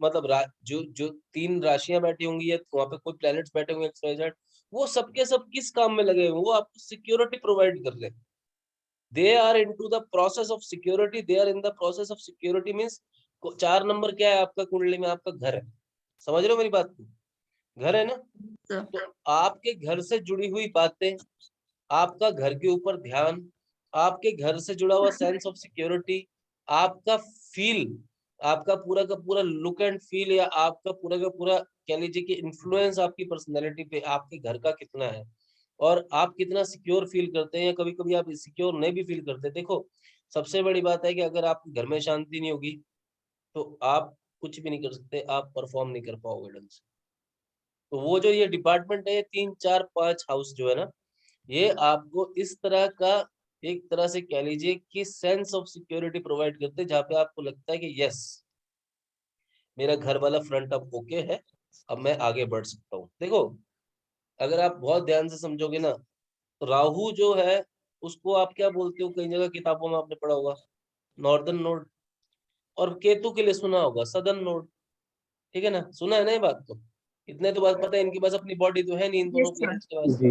मतलब जो जो 3 राशियां बैठी होंगी या वहां पे कोई प्लैनेट्स बैठे होंगे XYZ, वो सबके सब किस काम में लगे हुए? वो आपको सिक्योरिटी प्रोवाइड कर रहे हैं। They are into the process of security, they are in the process of security means 4 number क्या है आपका कुंडली में? आपका घर है। समझ रहे हो मेरी बात को? घर है ना, सर तो आपके घर से जुड़ी हुई बातें, आपका घर के ऊपर ध्यान, आपके घर से जुड़ा हुआ सेंस ऑफ सिक्योरिटी, आपका फील, आपका पूरा का पूरा लुक एंड फील, या आपका पूरा का पूरा कह लीजिए कि इन्फ्लुएंस आपकी पर्सनैलिटी पे आपके घर का कितना है, और आप कितना सिक्योर फील करते हैं, या कभी कभी आप सिक्योर नहीं भी फील करते। देखो, सबसे बड़ी बात है कि अगर आपके घर में शांति नहीं होगी तो आप कुछ भी नहीं कर सकते, आप परफॉर्म नहीं कर पाओगे ढंग से। तो वो जो ये डिपार्टमेंट है, 3, 4, 5 हाउस जो है ना, ये आपको इस तरह का एक तरह से कह लीजिए कि सेंस ऑफ सिक्योरिटी प्रोवाइड करते हैं, जहाँ पे आपको लगता है कि यस, मेरा घर वाला फ्रंट अब ओके है, अब मैं आगे बढ़ सकता हूँ। देखो, अगर आप बहुत ध्यान से समझोगे ना, तो राहु जो है उसको आप क्या बोलते हो? कई जगह किताबों में आपने पढ़ा होगा, नॉर्दर्न नोड। और केतु के लिए सुना होगा सदर्न नोड। ठीक है ना, सुना है ना ये बात? तो इतने तो बात पता है, इनके पास अपनी बॉडी तो है नहीं, इन दोनों यस सर। प्लैनेट्स के पास। जी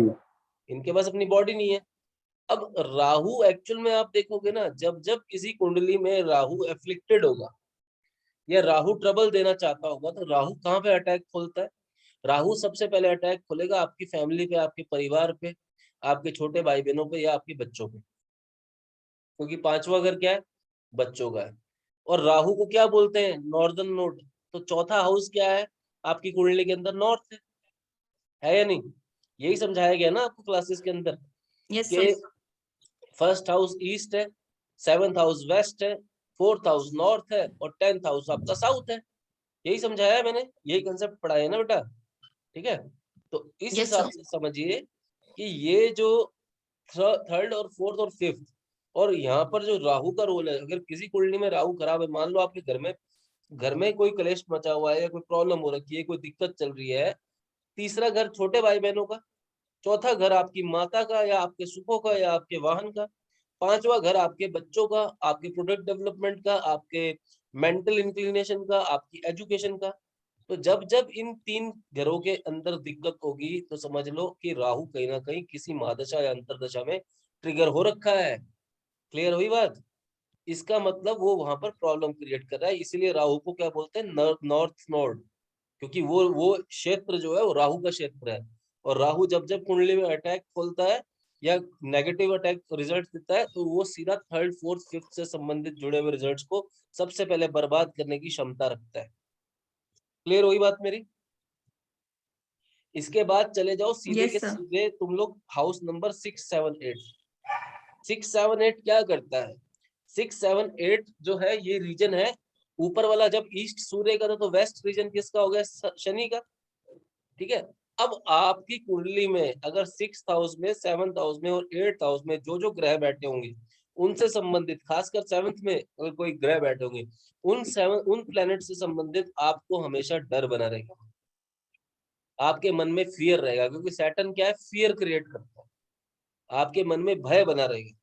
इनके पास अपनी बॉडी नहीं है। अब राहु एक्चुअल में आप देखोगे ना, जब जब किसी कुंडली में राहु एफ्लिक्टेड होगा या राहु ट्रबल देना चाहता होगा, तो राहु कहाँ पे अटैक खोलता है? राहु सबसे पहले अटैक खोलेगा आपकी फैमिली पे, आपके परिवार पे, आपके छोटे भाई बहनों पे, या आपके बच्चों पे। क्योंकि 5वां घर क्या है? बच्चों का है। और राहु को क्या बोलते हैं? Northern node. तो चौथा हाउस क्या है आपकी कुंडली के अंदर? नॉर्थ है या नहीं? यही समझाया गया ना आपको क्लासेस के अंदर यस कि सर। फर्स्ट हाउस ईस्ट है, 7th हाउस वेस्ट है, 4th हाउस नॉर्थ है, और 10th हाउस आपका साउथ है। यही समझाया है मैंने, यही कंसेप्ट पढ़ाया है ना बेटा? ठीक है, तो इस यस हिसाब सर। से समझिए कि ये जो थर्ड और फोर्थ और फिफ्थ, और यहाँ पर जो राहु का रोल है, अगर किसी कुंडली में राहु खराब है, मान लो आपके घर में कोई क्लेश मचा हुआ है, या कोई प्रॉब्लम हो रखी है, कोई दिक्कत चल रही है, तीसरा घर छोटे भाई बहनों का, चौथा घर आपकी माता का या आपके सुखों का या आपके वाहन का, 5वां घर आपके बच्चों का, आपके प्रोडक्ट डेवलपमेंट का, आपके मेंटल इंक्लिनेशन का, आपकी एजुकेशन का। तो जब जब इन 3 घरों के अंदर दिक्कत होगी, तो समझ लो कि राहु कहीं ना कहीं किसी महादशा या अंतरदशा में ट्रिगर हो रखा है। क्लियर हुई बात? इसका मतलब वो वहां पर प्रॉब्लम क्रिएट कर रहा है, इसीलिए राहु को क्या बोलते हैं? North node. क्योंकि वो क्षेत्र जो है वो राहु का क्षेत्र है। और राहु जब जब कुंडली में अटैक खोलता है या नेगेटिव अटैक रिजल्ट देता है, तो वो सीधा थर्ड, फोर्थ, फिफ्थ से संबंधित जुड़े हुए रिजल्ट्स को सबसे पहले बर्बाद करने की क्षमता रखता है। क्लियर हुई बात मेरी? इसके बाद चले जाओ सीधे के यस सर। सीधे तुम लोग हाउस नंबर 6, 7, 8। 6, 7, 8 क्या करता है? 6, 7, 8 जो है ये रीजन है ऊपर वाला। जब ईस्ट सूर्य का था, तो वेस्ट रीजन किसका हो गया? शनि का। ठीक है, अब आपकी कुंडली में अगर 6th हाउस में, 7th हाउस में और 8th हाउस में जो जो ग्रह बैठे होंगे, उनसे संबंधित, खासकर 7th में अगर कोई ग्रह बैठे होंगे, उन प्लैनेट से संबंधित आपको हमेशा डर बना रहेगा, आपके मन में फियर रहेगा। क्योंकि सैटर्न क्या है? फियर क्रिएट करता है, आपके मन में भय बना रहेगा।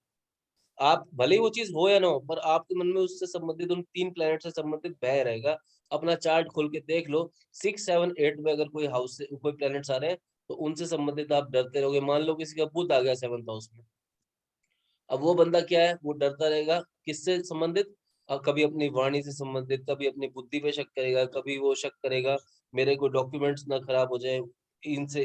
आप भले ही वो चीज हो या ना हो, पर आपके मन में उससे संबंधित, उन 3 प्लैनेट से संबंधित भय रहेगा। अपना चार्ट खोल के देख लो, 6, 7, 8 में अगर कोई हाउस से कोई प्लैनेट्स आ रहे हैं, तो उनसे संबंधित आप डरते रहोगे। मान लो किसी का बुध आ गया 7th हाउस में, अब वो बंदा क्या है, वो डरता रहेगा किससे संबंधित, कभी अपनी वाणी से संबंधित, कभी अपनी बुद्धि पे शक करेगा, कभी वो शक करेगा मेरे को डॉक्यूमेंट्स ना खराब हो जाए इनसे।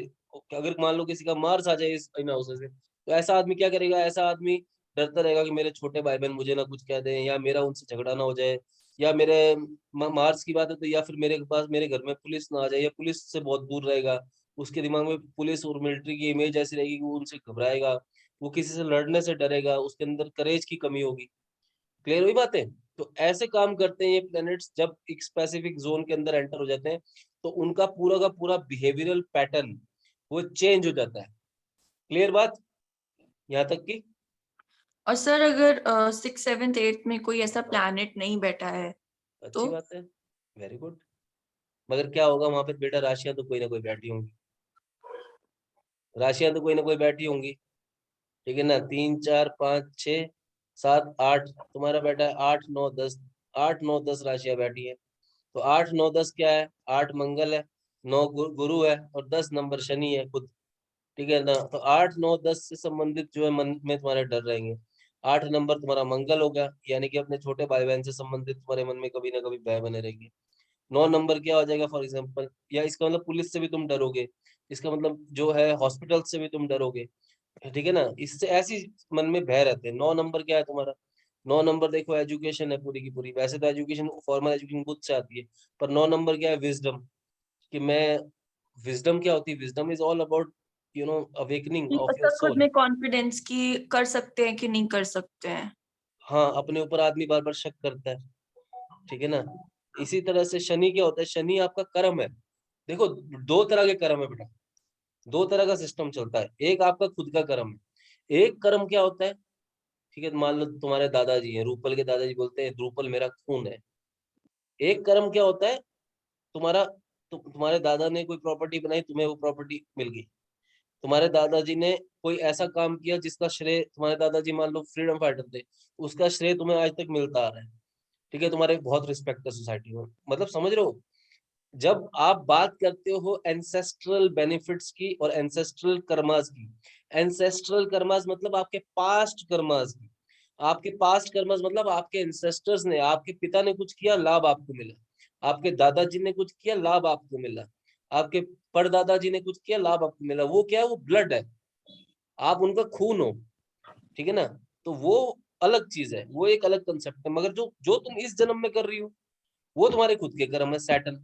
अगर मान लो किसी का मार्स आ जाए इस इन हाउसेस से, तो ऐसा आदमी क्या करेगा, ऐसा आदमी डरता रहेगा कि मेरे छोटे भाई बहन मुझे ना कुछ कह दें, या मेरा उनसे झगड़ा ना हो जाए, या मेरे मार्स की बात है तो या फिर मेरे पास मेरे घर में पुलिस ना आ जाए, या पुलिस से बहुत दूर रहेगा। उसके दिमाग में पुलिस और मिलिट्री की इमेज ऐसी रहेगी कि वो उनसे घबराएगा, वो किसी से लड़ने से डरेगा, उसके अंदर करेज की कमी होगी। क्लियर हुई बातें? तो ऐसे काम करते हैं ये प्लैनेट्स, जब एक स्पेसिफिक जोन के अंदर एंटर हो जाते हैं तो उनका पूरा का पूरा बिहेवियरल पैटर्न वो चेंज हो जाता है। क्लियर बात यहाँ तक की? और सर अगर 6th 7th 8th में कोई ऐसा प्लैनेट नहीं बैठा है अच्छी तो बात है, वेरी गुड। मगर क्या होगा वहां पर बेटा, राशियां तो कोई ना कोई बैठी होंगी, राशियां तो कोई ना कोई बैठी होंगी, ठीक है ना। 3 4 5 6 7 8 तुम्हारा बेटा है, 8 9 10, 8 9 10 राशियां बैठी है। तो 8 9 10 क्या है, 8 मंगल है, 9 गुरु है, और 10 नंबर शनि है खुद, ठीक है ना। तो 8 9 10 से संबंधित जो है मन में तुम्हारे डर रहेंगे। 8 नंबर तुम्हारा मंगल होगा, यानी कि अपने छोटे भाई बहन से संबंधित तुम्हारे मन में कभी ना कभी भय बने रहेंगे। 9 नंबर क्या हो जाएगा फॉर एग्जाम्पल, या इसका मतलब पुलिस से भी तुम डरोगे, इसका मतलब जो है हॉस्पिटल से भी तुम डरोगे, ठीक है ना। इससे ऐसी मन में भय रहते हैं। 9 नंबर क्या है तुम्हारा, 9 नंबर देखो एजुकेशन है पूरी की पूरी। वैसे तो एजुकेशन फॉर्मल एजुकेशन बुद्ध से आती है, पर 9 नंबर क्या है, विजडम। कि मैं, विजडम क्या होती है, wisdom is all about awakening कि ऑफ योर मतलब खुद सोल। में कॉन्फिडेंस की कर सकते हैं कि नहीं कर सकते हैं। हाँ, अपने ऊपर आदमी बार बार शक करता है, ठीक है ना। इसी तरह से शनि क्या होता है, शनि आपका कर्म है। देखो, दो तरह के कर्म है बेटा, दो तरह का सिस्टम चलता है। एक आपका खुद का कर्म है। एक कर्म क्या होता है, ठीक है, मान लो तुम्हारे दादाजी हैं, रूपल के दादाजी बोलते हैं रूपल मेरा खून है। एक कर्म क्या होता है तुम्हारा, तुम्हारे दादा ने कोई प्रॉपर्टी बनाई, तुम्हें वो प्रॉपर्टी मिल गई। तुम्हारे दादाजी ने कोई ऐसा काम किया जिसका श्रेय, तुम्हारे दादाजी मान लो फ्रीडम फाइटर थे, उसका श्रेय तुम्हें आज तक मिलता आ रहा है, ठीक है। तुम्हारे बहुत रिस्पेक्ट है सोसाइटी में, मतलब समझ रहे हो। जब आप बात करते हो एंसेस्ट्रल बेनिफिट्स की और एंसेस्ट्रल कर्मास की, एंसेस्ट्रल कर्मास मतलब आपके पास्ट कर्मास की, आपके पास्ट कर्मास मतलब आपके एंसेस्टर्स ने, आपके पिता ने कुछ किया, लाभ आपको मिला, आपके दादाजी ने कुछ किया, लाभ आपको मिला, आपके परदादाजी ने कुछ किया, लाभ आपको मिला। वो क्या है, वो ब्लड है, आप उनका खून हो, ठीक है ना। तो वो अलग चीज है, वो एक अलग कंसेप्ट है। मगर जो जो तुम इस जन्म में कर रही हो वो तुम्हारे खुद के कर्म है, सैटर्न।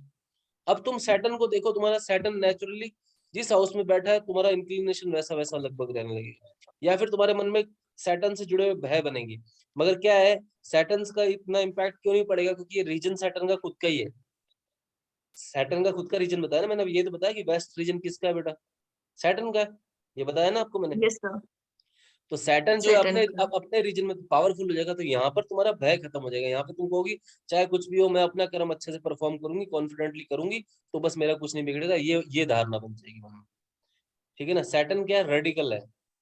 अब तुम सैटर्न को देखो, तुम्हारा सैटर्न नेचुरली जिस हाउस में बैठा है, तुम्हारा इंक्लिनेशन वैसा वैसा लगभग रहने लगेगा, या फिर तुम्हारे मन में सैटर्न से जुड़े हुए भय बनेंगे। मगर क्या है, सैटर्न का इतना इम्पैक्ट क्यों नहीं पड़ेगा, क्योंकि ये रीजन सैटर्न का खुद का ही है। सैटर्न का खुद का रीजन बताया ना मैंने, अब ये तो बताया कि वेस्ट रीजन किसका है बेटा, सैटर्न का है, ये बताया ना आपको मैंने। Yes sir. तो सैटर्न जो है सैटर्न अपने का। अपने रीजन में पावरफुल हो जाएगा, तो यहाँ पर तुम्हारा भय खत्म हो जाएगा। यहाँ पे तुम कहोगी चाहे कुछ भी हो, मैं अपना कर्म अच्छे से परफॉर्म करूंगी, कॉन्फिडेंटली करूंगी, तो बस मेरा कुछ नहीं बिगड़ेगा, ये धारणा बन जाएगी मन में, ठीक है ना। सैटर्न क्या है, रेडिकल है।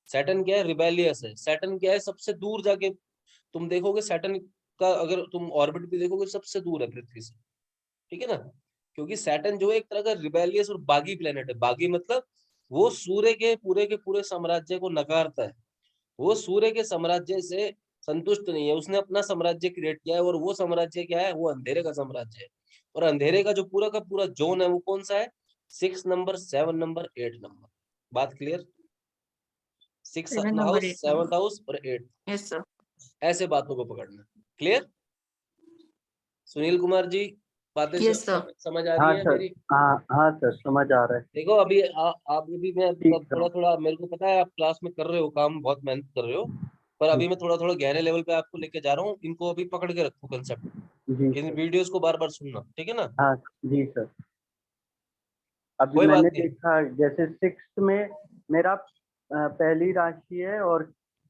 सैटर्न क्या है, रिबेलियस है। सैटर्न क्या है, सबसे दूर जाके तुम देखोगे सैटर्न का, अगर तुम ऑर्बिट भी देखोगे सबसे दूर है पृथ्वी से, ठीक है ना। क्योंकि सैटर्न जो है एक तरह का रिबेलियस और बागी प्लेनेट है। बागी मतलब वो सूर्य के पूरे साम्राज्य को नकारता है, वो सूर्य के साम्राज्य से संतुष्ट नहीं है, उसने अपना साम्राज्य क्रिएट किया है, और वो साम्राज्य क्या है, वो अंधेरे का साम्राज्य है। और अंधेरे का जो पूरा का पूरा जोन है वो कौन सा है, 6 नंबर, 7 नंबर, 8 नंबर। बात clear? 6 7 number house, 8 number. 7th house और 8, यस सर। ऐसे बातों को पकड़ना। क्लियर? सुनील कुमार जी, बातें यस सर। समझ आ रही हाँ है सर। मेरी? हाँ हाँ सर, समझ आ रहा है। देखो अभी आप भी, मैं ठीक थोड़ा सर। थोड़ा, मेरे को पता है आप क्लास में कर रहे हो काम, बहुत मेहनत कर रहे हो, पर अभी मैं थोड़ा थोड़ा गहरे लेवल पे आपको लेके जा रहा हूँ। इनको अभी पकड़ के रखो कंसेप्ट, जी इन सर। वीडियोस को बार बार सुनना, ठीक है ना। हाँ जी सर। अभी कोई बात मैंने नहीं, देखा जैसे 6th में मेरा पहली राशि है और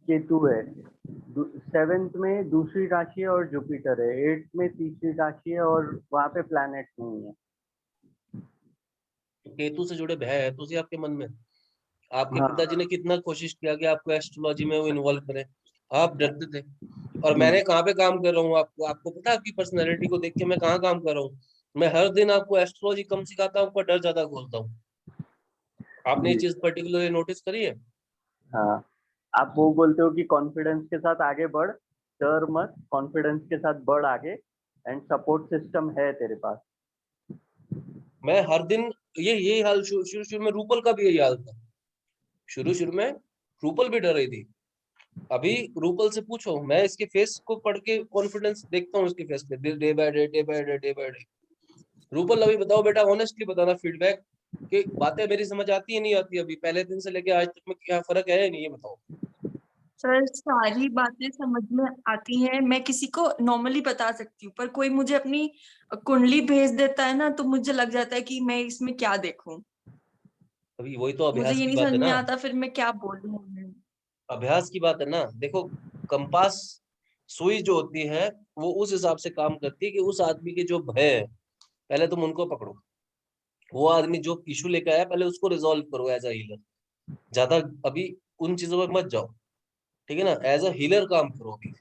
केतु है। 7th में दूसरी राशि है और जुपिटर है। 8th में तीसरी राशि है और वहाँ पे प्लैनेट नहीं है। केतु से जुड़े भय है तो उसी आपके मन में। आपके हाँ पिताजी ने कितना कोशिश किया कि आपको एस्ट्रोलॉजी में वो इन्वॉल्व करें, आप डरते थे। और जी। मैंने कहाँ पे काम कर रहा हूँ, आपको आपको पता है, आपकी पर्सनैलिटी को देख के मैं कहाँ काम कर रहा हूँ। मैं हर दिन आपको एस्ट्रोलॉजी कम सिखाता हूँ, आपका डर ज्यादा खोलता हूँ। आपने ये जी। चीज पर्टिकुलरली नोटिस करी है? हाँ, आप वो बोलते हो कि कॉन्फिडेंस के साथ आगे बढ़, डर मत, कॉन्फिडेंस के साथ बढ़ आगे, एंड सपोर्ट सिस्टम है तेरे पास। मैं हर दिन यही हाल, शुरू शुरू में रूपल का भी यही हाल था। शुरू शुरू में रूपल भी डर रही थी। अभी रूपल से पूछो, मैं इसके फेस को पढ़ के कॉन्फिडेंस देखता हूँ इसके फेस पे, day by day, day by day, day by day. Rupal अभी बताओ बेटा, ऑनेस्टली बताना फीडबैक कि बातें मेरी समझ आती है नहीं आती, अभी पहले दिन से लेके आज तक में क्या फर्क है या नहीं, ये बताओ। सर सारी बातें समझ में आती हैं, मैं किसी को नॉर्मली बता सकती हूँ, पर कोई मुझे अपनी कुंडली भेज देता है ना, तो मुझे लग जाता है कि मैं इसमें क्या देखूं। अभी वही तो मुझे अभ्यास ये की नहीं बात समझ है में ना, आता फिर मैं क्या बोलूं उन्हें। अभ्यास की बात है ना। देखो, कंपास सुई जो होती है वो उस हिसाब से काम करती है कि उस आदमी के जो भय है, पहले तुम उनको पकड़ो। वो आदमी जो इशू लेके आया, पहले उसको रिजॉल्व करो एज अ हीलर। ज्यादा अभी उन चीजों पर मत जाओ, ठीक है ना, एज अ हीलर काम करो अभी।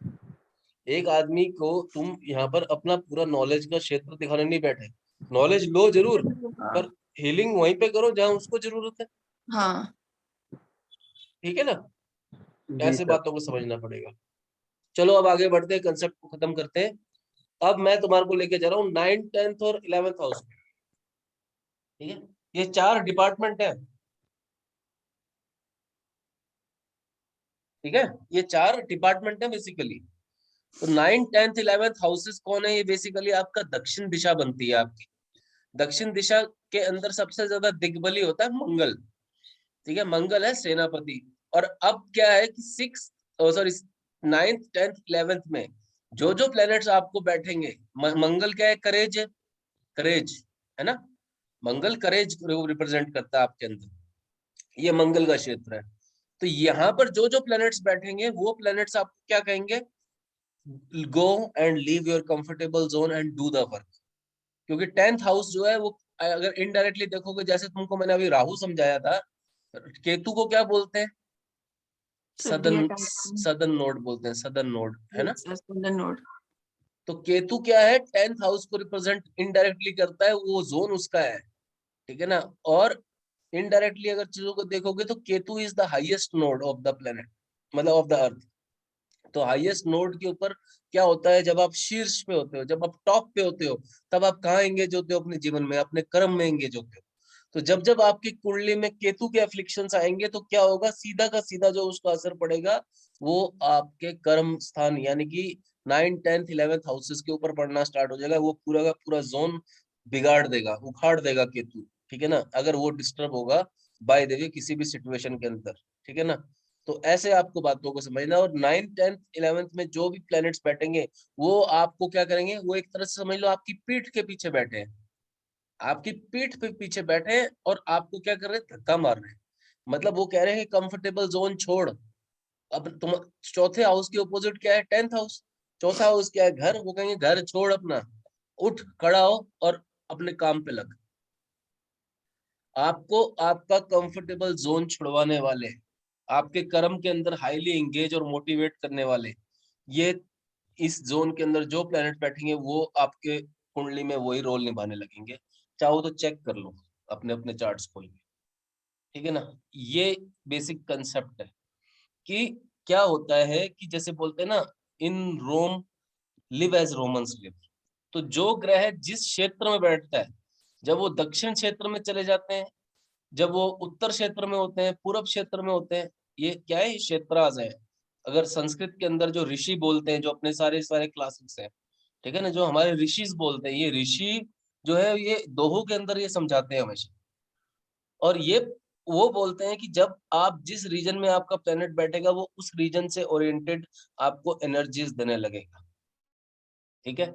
एक आदमी को तुम यहाँ पर अपना पूरा नॉलेज का क्षेत्र दिखाने नहीं बैठे। नॉलेज लो जरूर, हाँ पर हीलिंग वहीं पे करो जहाँ उसको जरूरत है, हाँ ठीक है ना। जी ऐसे सर। बातों को समझना पड़ेगा। चलो अब आगे बढ़ते हैं, कंसेप्ट को खत्म करते हैं। अब मैं तुम्हारे को लेके जा रहा हूँ 9th 10th और 11th हाउस में, ठीक है। ये 4 डिपार्टमेंट है, ठीक है, ये 4 डिपार्टमेंट है बेसिकली। तो 9th 10th 11th हाउसेस कौन है? ये बेसिकली आपका दक्षिण दिशा बनती है आपकी। दक्षिण दिशा के अंदर सबसे ज्यादा दिग्बली होता है मंगल, ठीक है, मंगल है सेनापति। और अब क्या है कि 6 सॉरी 9th 10th 11th में जो जो प्लैनेट्स आपको बैठेंगे, मंगल क्या है? करेज, करेज है ना, मंगल करेज रिप्रेजेंट करता है आपके अंदर, ये मंगल का क्षेत्र है। तो यहाँ पर जो जो प्लैनेट्स बैठेंगे वो प्लैनेट्स आपको क्या कहेंगे? Go and leave your comfortable zone and do the work. क्योंकि 10th हाउस जो है वो, अगर इनडायरेक्टली देखोगे, जैसे तुमको मैंने अभी राहु समझाया था, केतु को क्या बोलते हैं? सर्दियाँ सदन, का मौसम। सदन नोड बोलते हैं, सदन नोड है ना। Yes, yes, on the note. तो केतु क्या है? 10th हाउस को रिप्रेजेंट इनडायरेक्टली करता है, वो जोन उसका है, ठीक है ना। और इनडायरेक्टली अगर चीजों को देखोगे तो Ketu is the highest node of the planet, मतलब ऑफ द अर्थ। तो हाईएस्ट नोड के ऊपर क्या होता है? जब आप शीर्ष पे होते हो, जब आप टॉप पे होते हो, तब आप कहाँ एंगेज होते हो? अपने जीवन में, अपने कर्म में एंगेज होते हो। तो जब जब आपकी कुंडली में केतु के एफ्लिक्शंस आएंगे तो क्या होगा? सीधा का सीधा जो उसका असर पड़ेगा वो आपके कर्म स्थान यानी कि 9th 10th 11th हाउसेस के ऊपर पड़ना स्टार्ट हो जाएगा। वो पूरा का पूरा जोन बिगाड़ देगा, उखाड़ देगा केतु, ठीक है ना, अगर वो डिस्टर्ब होगा बाय द वे किसी भी सिचुएशन के अंदर, ठीक है ना। तो ऐसे आपको बातों को समझना। और 9th 10th 11th में जो भी प्लैनेट्स बैठेंगे वो आपको क्या करेंगे? वो एक तरह से समझ लो आपकी पीठ के पीछे बैठे हैं, आपकी पीठ पे पीछे बैठे हैं और आपको क्या कर रहे हैं? धक्का मार रहे हैं। मतलब वो कह रहे हैं कि कंफर्टेबल जोन छोड़। अब तुम, चौथे हाउस के ऑपोजिट क्या है? 10th house. चौथा हाउस क्या है? घर। वो कहेंगे घर छोड़ अपना, उठ खड़ा हो और अपने काम पे लग। आपको आपका कंफर्टेबल जोन छुड़वाने वाले, आपके कर्म के अंदर हाईली एंगेज और मोटिवेट करने वाले, ये इस जोन के अंदर जो प्लैनेट बैठेंगे वो आपके कुंडली में वही रोल निभाने लगेंगे। चाहो तो चेक कर लो अपने अपने चार्ट्स खोल के, ठीक है ना। ये बेसिक कंसेप्ट है कि क्या होता है कि जैसे बोलते हैं ना, इन रोम लिव एज रोमन्स लिव। तो जो ग्रह जिस क्षेत्र में बैठता है, जब वो दक्षिण क्षेत्र में चले जाते हैं, जब वो उत्तर क्षेत्र में होते हैं, पूर्व क्षेत्र में होते हैं, ये क्या है? ये क्षेत्राज है। अगर संस्कृत के अंदर जो ऋषि बोलते हैं, जो अपने सारे सारे क्लासिक्स हैं, ठीक है ना, जो हमारे ऋषि बोलते हैं, ये ऋषि जो है ये दोहों के अंदर ये समझाते हैं हमेशा। और ये वो बोलते हैं कि जब आप जिस रीजन में आपका प्लेनेट बैठेगा वो उस रीजन से ओरिएंटेड आपको एनर्जीज देने लगेगा, ठीक है।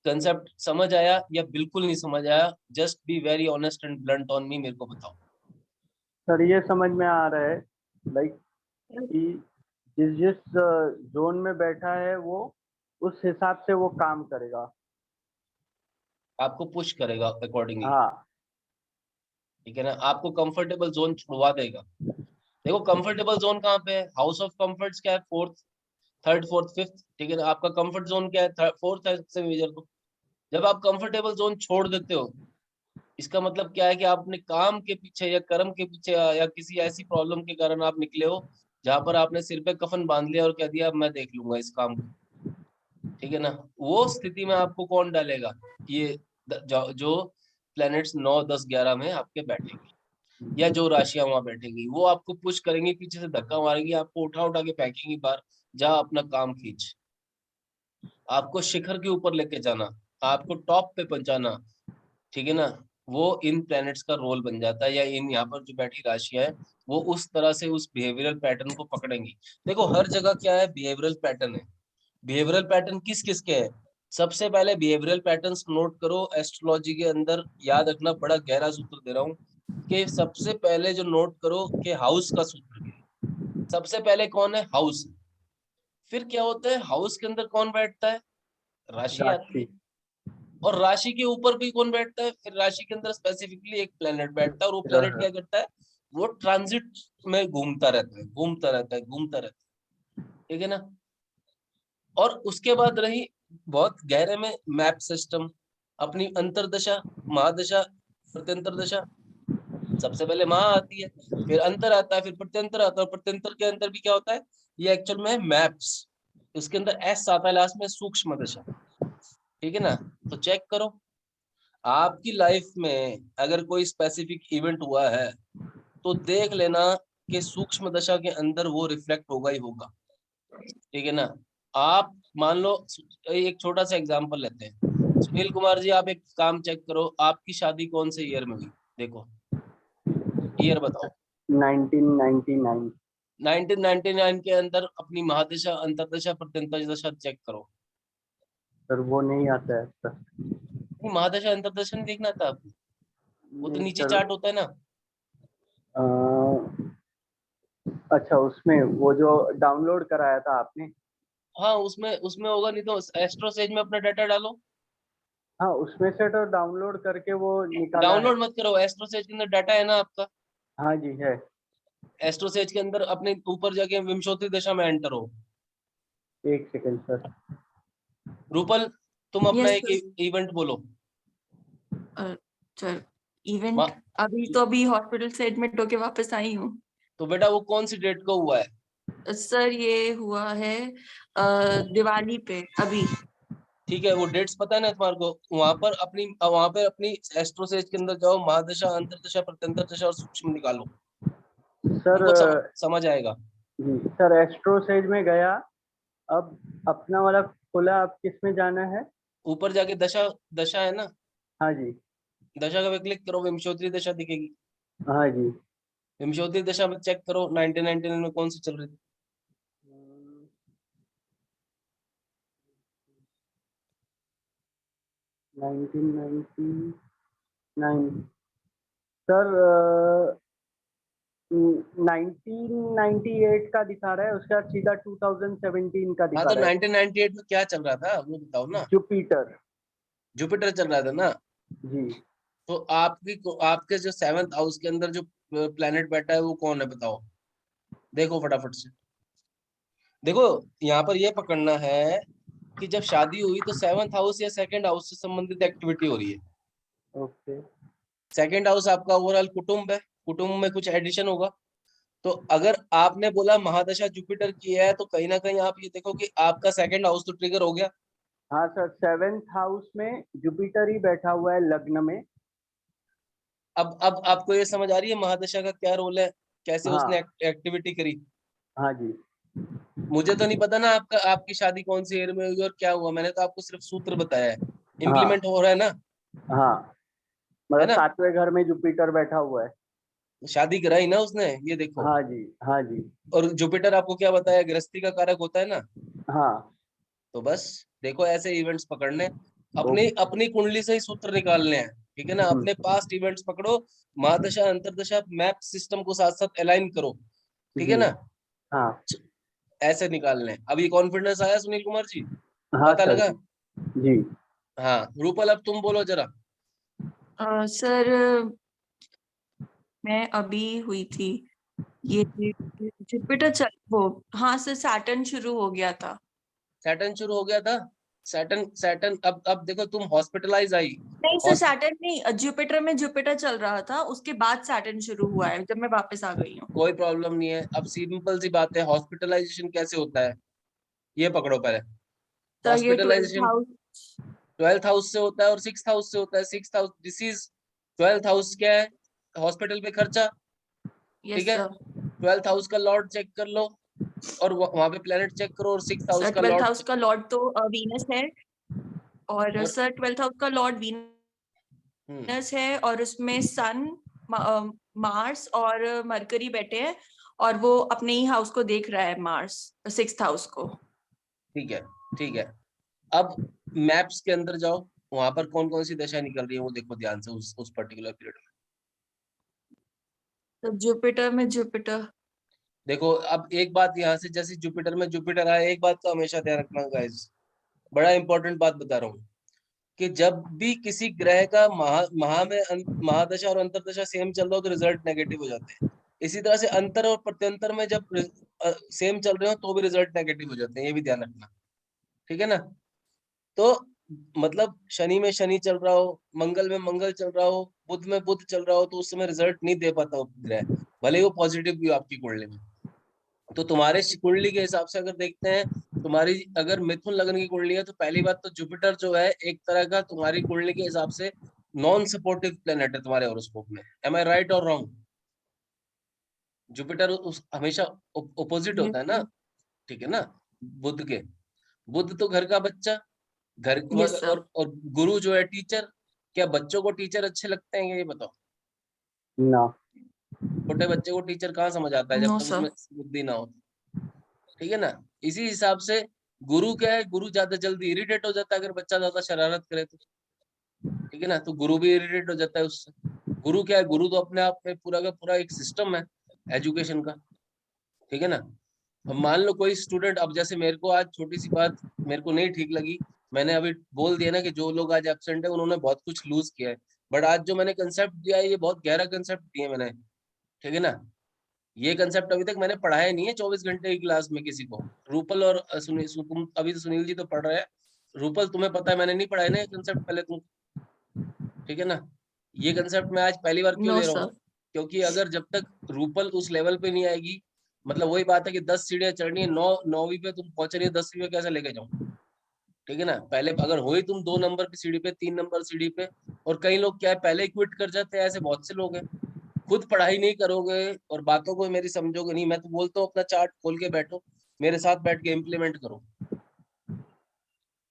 कंसेप्ट समझ आया या बिल्कुल नहीं समझ आया? Just be very honest and blunt on me, मेरे को बताओ। सर ये समझ में आ रहा है, लाइक कि जिस जिस जोन में बैठा है वो उस हिसाब से वो काम करेगा। आपको पुश करेगा अकॉर्डिंगली, हाँ ठीक है ना, आपको कंफर्टेबल जोन छुड़वा देगा। देखो कंफर्टेबल जोन कहाँ पे है? हाउस ऑफ कंफर्ट्स क्या है? फोर्थ, थर्ड, फोर्थ, फिफ्थ, ठीक है ना। आपका कंफर्ट जोन क्या है? फोर्थ है सबसे मेजर। तो जब आप कंफर्टेबल जोन छोड़ देते हो इसका मतलब क्या है कि आप अपने काम के पीछे या कर्म के पीछे या किसी ऐसी प्रॉब्लम के कारण आप निकले हो जहां पर आपने सिर पे कफन बांध लिया और कह दिया अब मैं देख लूंगा इस काम को, ठीक है ना। वो स्थिति में आपको कौन डालेगा? ये जो प्लैनेट्स 9, 10, 11 में आपके बैठेंगे या जो राशियां वहां बैठेंगी, वो आपको पुश करेंगी, पीछे से धक्का मारेंगी, आपको उठा उठा के फेंकेंगी बाहर, जा अपना काम खींच। आपको शिखर के ऊपर लेके जाना, आपको टॉप पे पहुंचाना, ठीक है ना। वो इन प्लैनेट्स का रोल बन जाता है, या इन यहाँ पर जो बैठी राशियां है वो उस तरह से उस बिहेवियरल पैटर्न को पकड़ेंगी। देखो हर जगह क्या है, बिहेवियरल पैटर्न है। बिहेवियरल पैटर्न किस किस के हैं? सबसे पहले बिहेवियरल पैटर्न्स नोट करो एस्ट्रोलॉजी के अंदर, याद रखना, बड़ा गहरा सूत्र दे रहा हूँ कि सबसे पहले जो नोट करो कि हाउस का सूत्र क्या है। सबसे पहले कौन है? हाउस। फिर क्या होता है, हाउस के अंदर कौन बैठता है? राशि आती राशि। है। और राशि के ऊपर भी कौन बैठता है? फिर राशि के अंदर स्पेसिफिकली एक प्लेनेट बैठता है, और वो प्लेनेट ग्रह। क्या करता है? वो ट्रांजिट में घूमता रहता है, घूमता रहता है, घूमता रहता है, ठीक है ना। और उसके बाद रही बहुत गहरे में मैप सिस्टम, अपनी अंतरदशा, महादशा, प्रत्यंतर दशा। सबसे पहले महा आती है, फिर अंतर आता है, फिर प्रत्यंतर आता है, और प्रत्यंतर के अंदर भी क्या होता है? ये एक्चुअल में मैप्स, उसके अंदर एस आता है लास्ट में, सूक्ष्म दशा, ठीक है ना। तो चेक करो आपकी लाइफ में अगर कोई स्पेसिफिक इवेंट हुआ है तो देख लेना कि सूक्ष्म दशा के अंदर वो रिफ्लेक्ट होगा ही होगा, ठीक है ना। आप मान लो, एक छोटा सा एग्जांपल लेते हैं, सुनील कुमार जी आप एक काम चेक करो, आपकी शादी कौन से ईयर में हुई? देखो ईयर बताओ। 1999। 1999 के अंदर अपनी महादशा, अंतरदशा, प्रत्यंतर दशा चेक करो। सर वो नहीं आता है सर। नहीं, महादशा अंतरदशा नहीं देखना था आपको, वो तो नहीं नीचे सर। चार्ट होता है ना। अ, अच्छा, उसमें वो जो डाउनलोड कराया था आपने। हाँ उसमें उसमें होगा, नहीं तो एस्ट्रो सेज में अपना डाटा डालो। हाँ, उसमें से तो डाउनलोड करके वो निकाला है। डाउनलोड मत करो, एस्ट्रोसेज के अंदर डाटा है ना आपका। हाँ जी है। एस्ट्रोसेज के अंदर अपने ऊपर जाके विंशोत्तरी दशा में एंटर हो। एक सेकंड सर। रूपल तुम अपना यस एक इवेंट बोलो। सर, इवेंट मा- अभी हॉस्पिटल से एडमिट होके वापस आई हूँ। तो बेटा वो कौन सी डेट को हुआ है? सर ये हुआ है दिवाली पे अभी। ठीक है, वो डेट्स पता है ना तुम्हारे को? वहां पर अपनी एस्ट्रोसेज के अंदर जाओ, महादशा, अंतरदशा, प्रत्यंतर दशा और सूक्ष्म निकालो, सर तुमको समझ आएगा। जी सर, एस्ट्रो सेज में गया। अब अपना वाला खुला, अब किस में जाना है? ऊपर जाके दशा, दशा है ना, हाँ जी। दशा का क्लिक करो, विंशोत्तरी दशा दिखेगी। हाँ जी। विंशोत्तरी दशा में चेक करो 1999 में कौन सी चल रही थी। 1999 सर। 1998 का दिखा रहा है, उसका सीधा 2017 का हाँ दिखा तो रहा है। 1998 में क्या चल रहा था वो बताओ ना। जुपिटर। जुपिटर चल रहा था ना। जी। तो आपके जो 7th हाउस के अंदर जो प्लेनेट बैठा है वो कौन है बताओ, देखो फटाफट से। देखो यहाँ पर ये पकड़ना है कि जब शादी हुई तो 7th हाउस या 2nd हाउस से संबंधित एक्टिविटी हो रही है। ओके। 2nd हाउस आपका ओवरऑल कुटुंब है, कुटुंब में कुछ एडिशन होगा। तो अगर आपने बोला महादशा जुपिटर की है तो कहीं ना कहीं आप ये देखो कि आपका 2nd हाउस तो ट्रिगर हो गया। हाँ सर, 7th हाउस में जुपिटर ही बैठा हुआ है लग्न में। अब आपको ये समझ आ रही है महादशा का क्या रोल है, कैसे उसने हाँ। एक्टिविटी करी। हाँ जी। मुझे तो नहीं पता ना आपकी शादी कौन सी ईयर में हुई और क्या हुआ, मैंने तो आपको सिर्फ सूत्र बताया है, हाँ। इम्प्लीमेंट हो रहा है ना, हाँ, है मतलब ना। 7वें घर में जुपिटर बैठा हुआ है। शादी कराई ना उसने, ये देखो। हाँ जी। हाँ जी। और जुपिटर आपको क्या बताया, गृहस्थी का कारक होता है ना। हाँ। तो बस देखो ऐसे इवेंट्स पकड़ने, अपनी ओके। अपनी कुंडली से ही सूत्र निकालने हैं, ठीक है ना। अपने पास्ट इवेंट्स पकड़ो, महादशा, अंतरदशा, मैप सिस्टम को साथ साथ अलाइन करो, ठीक है जी। ना। हाँ। ऐसे निकालने हैं। अब ये कॉन्फिडेंस आया सुनील कुमार जी, हाँ पता सर लगा। जी। जी। हाँ रूपल अब तुम बोलो जरा। सर मैं अभी हुई थी ये जुपिटर चल वो। हाँ सर, सैटर्न शुरू हो गया था। सैटर्न शुरू हो गया था। सैटर्न सैटर्न अब देखो तुम हॉस्पिटलाइज आई, नहीं सर, और सैटर्न नहीं, जुपिटर में जुपिटर चल रहा था, उसके बाद सैटर्न शुरू हुआ है जब मैं वापस आ गई हूँ। कोई प्रॉब्लम नहीं है। अब सिंपल सी बात है, हॉस्पिटलाइजेशन कैसे होता है ये पकड़ो पहले। तो ये 12th hospitalisation house. 12th house से होता है और 6th हाउस से होता है। 6th house, this is 12th house क्या है? हॉस्पिटल पे खर्चा, ठीक यस है। सर। 12th हाउस का लॉर्ड चेक कर लो और वहां पे प्लेनेट चेक करो, और 6th हाउस सर का 12th लॉर्ड हाउस का लॉर्ड तो वीनस है, और और सर 12th हाउस का लॉर्ड वीनस हम्म, है, और उसमें सन, मार्स और मरकरी बैठे हैं, और वो अपने ही हाउस को देख रहा है, मार्स 6th हाउस को। ठीक है, ठीक है। अब मैप्स के अंदर जाओ, वहां पर कौन कौन सी दशा निकल रही है वो देखो ध्यान से, उस पर्टिकुलर पीरियड में। तो जुपिटर में जुपिटर। देखो अब एक बात यहाँ से, जैसे जुपिटर में जुपिटर आया, एक बात तो हमेशा ध्यान रखना गाइस, बड़ा इंपॉर्टेंट बात बता रहा हूँ, कि जब भी किसी ग्रह का महादशा और अंतरदशा सेम चल रहा हो तो रिजल्ट नेगेटिव हो जाते हैं। इसी तरह से अंतर और प्रत्यंतर में जब सेम चल रहे हो तो भी रिजल्ट नेगेटिव हो जाते हैं, ये भी ध्यान रखना, ठीक है ना। तो मतलब शनि में शनि चल रहा हो, मंगल में मंगल चल रहा हो, बुध में बुध चल रहा हो, तो उस समय रिजल्ट नहीं दे पाता वो ग्रह, भले ही वो पॉजिटिव भी हो आपकी कुंडली में। तो तुम्हारे कुंडली के हिसाब से अगर देखते हैं, तुम्हारी अगर मिथुन लग्न की कुंडली है, तो पहली बात तो जुपिटर जो है एक तरह का तुम्हारी कुंडली के हिसाब से नॉन सपोर्टिव प्लेनेट है तुम्हारे हॉरोस्कोप में। एम आई राइट और रॉन्ग? जुपिटर उस हमेशा ओपोजिट होता है ना, ठीक है ना, बुध के। बुध तो घर का बच्चा, घर यस सर। और गुरु जो है टीचर। क्या बच्चों को टीचर अच्छे लगते हैं ये बताओ? ना। छोटे बच्चे को टीचर कहाँ समझ आता है जब नो तक सर। उसमें बुद्धि ना हो, ठीक है ना। इसी हिसाब से गुरु क्या है, गुरु ज्यादा जल्दी इरिटेट हो जाता है अगर बच्चा ज्यादा शरारत करे तो, ठीक है ना, तो गुरु भी इरिटेट हो जाता है उससे। गुरु क्या है, गुरु तो अपने आप में पूरा का पूरा एक सिस्टम है एजुकेशन का, ठीक है ना। अब मान लो कोई स्टूडेंट, अब जैसे मेरे को आज छोटी सी बात मेरे को नहीं ठीक लगी, मैंने अभी बोल दिया ना कि जो लोग आज एब्सेंट है उन्होंने बहुत कुछ लूज किया है, बट आज जो मैंने कंसेप्ट दिया है ये बहुत गहरा कंसेप्ट दिया मैंने, ठीक है ना। ये कंसेप्ट अभी तक मैंने पढ़ाया नहीं है 24 घंटे की क्लास में किसी को। रूपल और तुम अभी तो सुनील जी तो पढ़ रहे हैं, रूपल तुम्हें पता है मैंने नहीं पढ़ाया ना ये कंसेप्ट पहले तुम, ठीक है ना। ये कंसेप्ट मैं आज पहली बार क्यों नो ले रहा हूँ, सर। क्योंकि अगर जब तक रूपल उस लेवल पे नहीं आएगी, मतलब वही बात है कि 10 सीढ़ियां चढ़नी है, 9वीं पे तुम पहुंच रही है, 10वीं पे कैसे लेके जाऊं, ठीक है ना। पहले अगर हो ही तुम 2 नंबर की सीढ़ी पे, 3 नंबर सीढ़ी पे, और कई लोग क्या है पहले ही क्विट कर जाते हैं, ऐसे बहुत से लोग हैं। खुद पढ़ाई नहीं करोगे और बातों को मेरी समझोगे नहीं, मैं तो बोलता हूँ अपना चार्ट खोल के बैठो, मेरे साथ बैठ के इम्प्लीमेंट करो,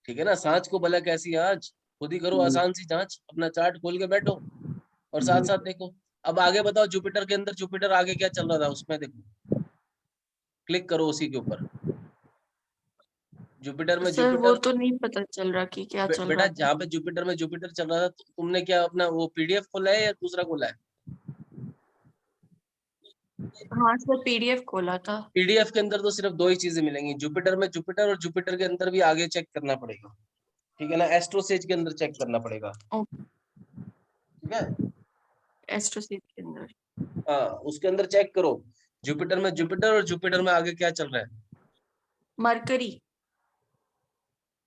ठीक है ना। सांच को भला कैसी है आज, खुद ही करो आसान सी जांच, अपना चार्ट खोल के बैठो और साथ साथ देखो। अब आगे बताओ, जुपिटर के अंदर जुपिटर आगे क्या चल रहा था उसमें देखो, क्लिक करो उसी के ऊपर। जुपिटर में सर वो जुपिटर, तो नहीं पता चल रहा कि क्या चल बेटा रहा था। जहाँ पे जुपिटर में जुपिटर चल रहा था, तुमने क्या अपना वो पीडीएफ खोला है या दूसरा खोला है? हाँ सर, पीडीएफ खोला था। पीडीएफ के अंदर तो सिर्फ दो ही चीजें मिलेंगी, जुपिटर में जुपिटर, और जुपिटर के अंदर भी आगे चेक करना पड़ेगा, ठीक है ना, एस्ट्रोसेज के अंदर चेक करना पड़ेगा, ठीक है। एस्ट्रोसीट के अंदर। हाँ उसके अंदर चेक करो, जुपिटर में जुपिटर और जुपिटर में आगे क्या चल रहा है। मरकरी।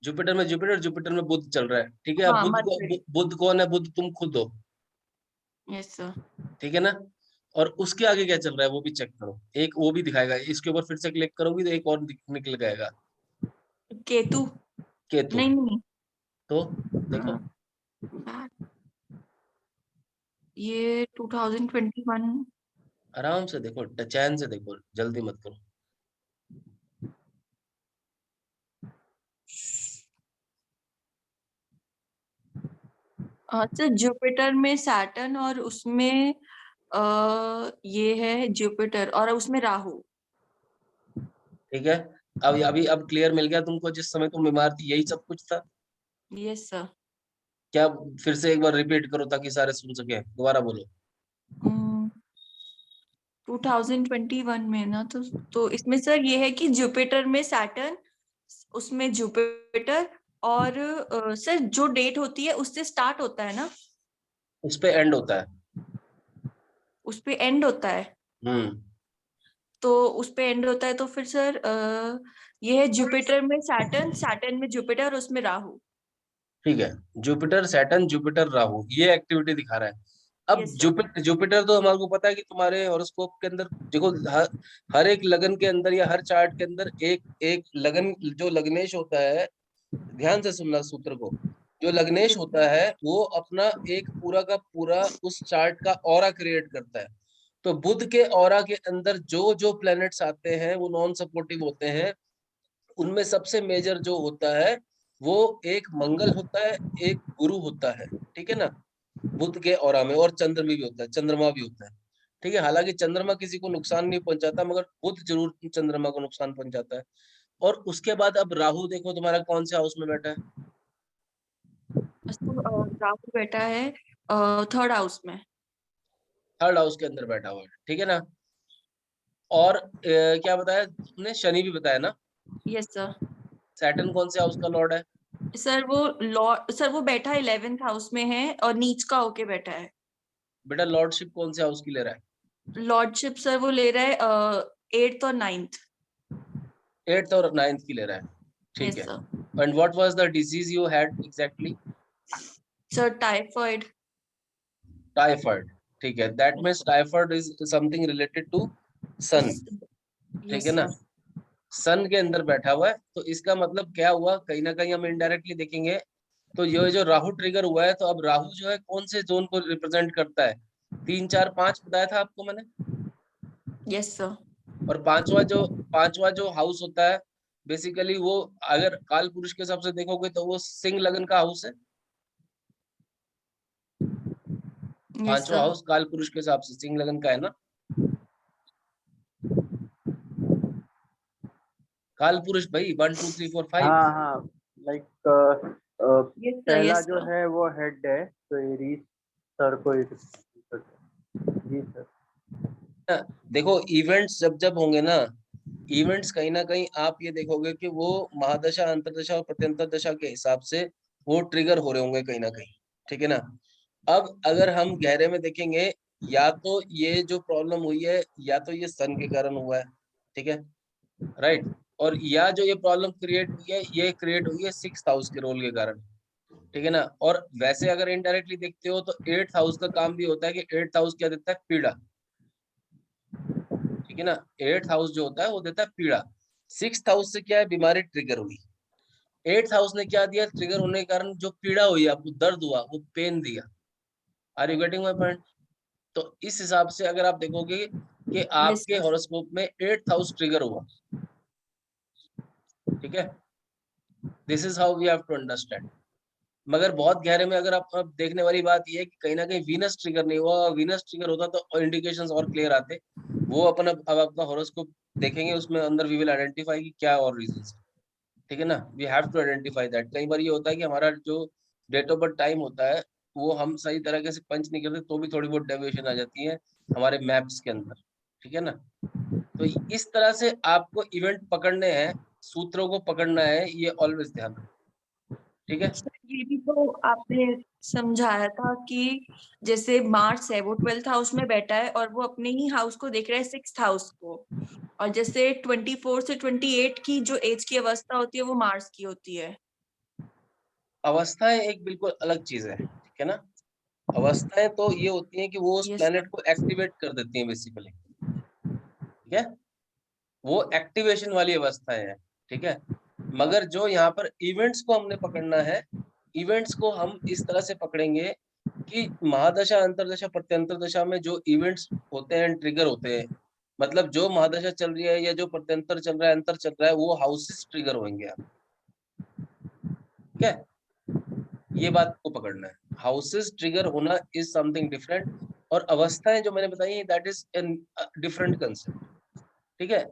जुपिटर में जुपिटर, जुपिटर में बुध चल रहा है, ठीक है। अब हाँ बुध को मरकरी। बुध कौन है? बुध तुम खुद हो, यस सर। ठीक है ना। और उसके आगे क्या चल रहा है वो भी चेक करो, एक वो भी दिखाएगा, इसके ऊपर फिर से क्लिक करोगी तो एक और निकल जाएगा, केतु। केतु। नहीं नहीं। तो देखो, हाँ, ये 2021। आराम से देखो, चैन से देखो, जल्दी मत करो। अच्छा, जुपिटर में सैटर्न, और उसमें ये है जुपिटर और उसमें राहु। ठीक है, अब अभी अब क्लियर मिल गया तुमको, जिस समय तुम बीमार थी यही सब कुछ था यस सर। क्या? फिर से एक बार रिपीट करो ताकि सारे सुन सके, दोबारा बोलो। 2021 में ना, तो इसमें सर ये है कि जुपिटर में सैटर्न, उसमें जुपिटर, और सर जो डेट होती है उससे स्टार्ट होता है ना, उस पे एंड होता है। उस पे एंड होता है। हम्म, तो उस पे एंड होता है, तो फिर सर ये है जुपिटर में सैटर्न, सैटर्न में जुपिटर और उसमें राहु। ठीक है, जुपिटर सैटर्न जुपिटर राहु ये एक्टिविटी दिखा रहा है। अब Yes, sir. जुपिटर तो हमारे को पता है कि तुम्हारे हॉरोस्कोप के अंदर देखो, हर एक लगन के अंदर या हर चार्ट के अंदर एक एक लगन, जो लग्नेश होता है, ध्यान से सुनना सूत्र को, जो लग्नेश होता है वो अपना एक पूरा का पूरा उस चार्ट का ऑरा क्रिएट करता है। तो बुध के ऑरा के अंदर जो जो प्लैनेट्स आते हैं वो नॉन सपोर्टिव होते हैं। उनमें सबसे मेजर जो होता है वो एक मंगल होता है, एक गुरु होता है, ठीक है ना, बुध के ऑरा में, और चंद्र में भी होता है, चंद्रमा भी होता है। ठीक है, हालांकि चंद्रमा किसी को नुकसान नहीं पहुंचाता, मगर बुध जरूर चंद्रमा को नुकसान पहुंचाता है। और उसके बाद अब राहु देखो तुम्हारा कौन से हाउस में बैठा है, तो राहु बैठा है थर्ड हाउस में। थर्ड हाउस के अंदर बैठा हुआ है, ठीक है ना। और क्या बताया तुमने, शनि भी बताया ना। Yes sir. सैटर्न कौन से हाउस का लॉर्ड है, सर वो बैठा 11th हाउस में है और नीच का होके बैठा है। बेटा लॉर्डशिप कौन से हाउस की ले रहा है, लॉर्डशिप सर वो ले रहा है 8th और 9th। 8th और 9th की ले रहा है, ठीक यस है। Sir. And what was the disease you had exactly, sir typhoid. Typhoid, ठीक है, that means typhoid is something related to sun, ठीक है यस ना। सर। सन के अंदर बैठा हुआ है, तो इसका मतलब क्या हुआ, कहीं ना कहीं हम इनडायरेक्टली देखेंगे तो ये जो राहु ट्रिगर हुआ है, तो अब राहु जो है कौन से जोन को रिप्रेजेंट करता है, 3 4 5 बताया था आपको मैंने। Yes sir. और पांचवा जो हाउस होता है, बेसिकली वो अगर काल पुरुष के हिसाब से देखोगे तो वो सिंह लगन का हाउस है। यस पांचवा सर। हाउस काल पुरुष के हिसाब से सिंह लगन का है ना। काल पुरुष भाई 1 2 3 4 5। हाँ हाँ, लाइक यस सर। पहला यस जो सर। है वो हेड है, तो एरीज सर को जी सर। देखो इवेंट्स जब जब होंगे ना, इवेंट्स कहीं ना कहीं आप ये देखोगे कि वो महादशा अंतरदशा और प्रत्यंतर दशा के हिसाब से वो ट्रिगर हो रहे होंगे कहीं ना कहीं, ठीक है ना। अब अगर हम गहरे में देखेंगे, या तो ये जो प्रॉब्लम हुई है या तो ये सन के कारण हुआ है, ठीक है, राइट। और या जो ये प्रॉब्लम क्रिएट हुई है, ये क्रिएट हुई है 6th हाउस के रोल के कारण, ठीक है ना। और वैसे अगर इनडायरेक्टली देखते हो तो 8th हाउस का काम भी होता है कि 8th हाउस क्या देता है, पीड़ा, ठीक है ना। 8th हाउस जो होता है वो देता है पीड़ा। 6th हाउस से क्या है, बीमारी ट्रिगर हुई। 8th हाउस ने क्या दिया, ट्रिगर होने के कारण जो पीड़ा हुई, आपको दर्द हुआ, वो पेन दिया। Are you getting my point. तो इस हिसाब से अगर आप देखोगे कि यस आपके सर। हॉरोस्कोप में 8th हाउस ट्रिगर हुआ, ठीक है, this is how we have to understand. मगर बहुत गहरे में अगर आप अब देखने वाली बात ये है कि कहीं ना कहीं वीनस ट्रिगर नहीं हुआ, वीनस ट्रिगर होता तो इंडिकेशंस और क्लियर आते। वो अपन अब अपना हॉरोस्कोप देखेंगे, उसमें अंदर वी विल आइडेंटिफाई कि क्या और रीजंस, ठीक है ना। We have to identify that. कई बार ये होता है कि हमारा जो डेट ऑफ बर्थ टाइम होता है वो हम सही तरीके से पंच नहीं करते, तो भी थोड़ी बहुत डेविएशन आ जाती है हमारे मैप्स के अंदर, ठीक है ना। तो इस तरह से आपको इवेंट पकड़ने हैं, सूत्रों को पकड़ना है, ये ऑलवेज ध्यान रखो, ठीक है। सर ये भी तो आपने समझाया था कि जैसे मार्स है वो 12th हाउस में बैठा है और वो अपने ही हाउस को देख रहा है 6th हाउस को। और जैसे 24 से 28 की जो एज की अवस्था होती है वो मार्स की होती है। अवस्थाएं एक बिल्कुल अलग चीज है, ठीक है ना। अवस्थाएं तो ये होती हैं कि वो उस यस प्लेनेट सर। को एक्टिवेट कर देती हैं बेसिकली, ठीक है, वो एक्टिवेशन वाली अवस्थाएं हैं, ठीक है। मगर जो यहाँ पर इवेंट्स को हमने पकड़ना है, इवेंट्स को हम इस तरह से पकड़ेंगे कि महादशा अंतरदशा प्रत्यंतर दशा में जो इवेंट्स होते हैं, ट्रिगर होते हैं, मतलब जो महादशा चल रही है या जो प्रत्यंतर चल रहा है, अंतर चल रहा है, वो हाउसेस ट्रिगर होंगे आप, ठीक है। ये बात को पकड़ना है, हाउसेस ट्रिगर होना इज समथिंग डिफरेंट, और अवस्थाएं जो मैंने बताई that is an different concept, ठीक है।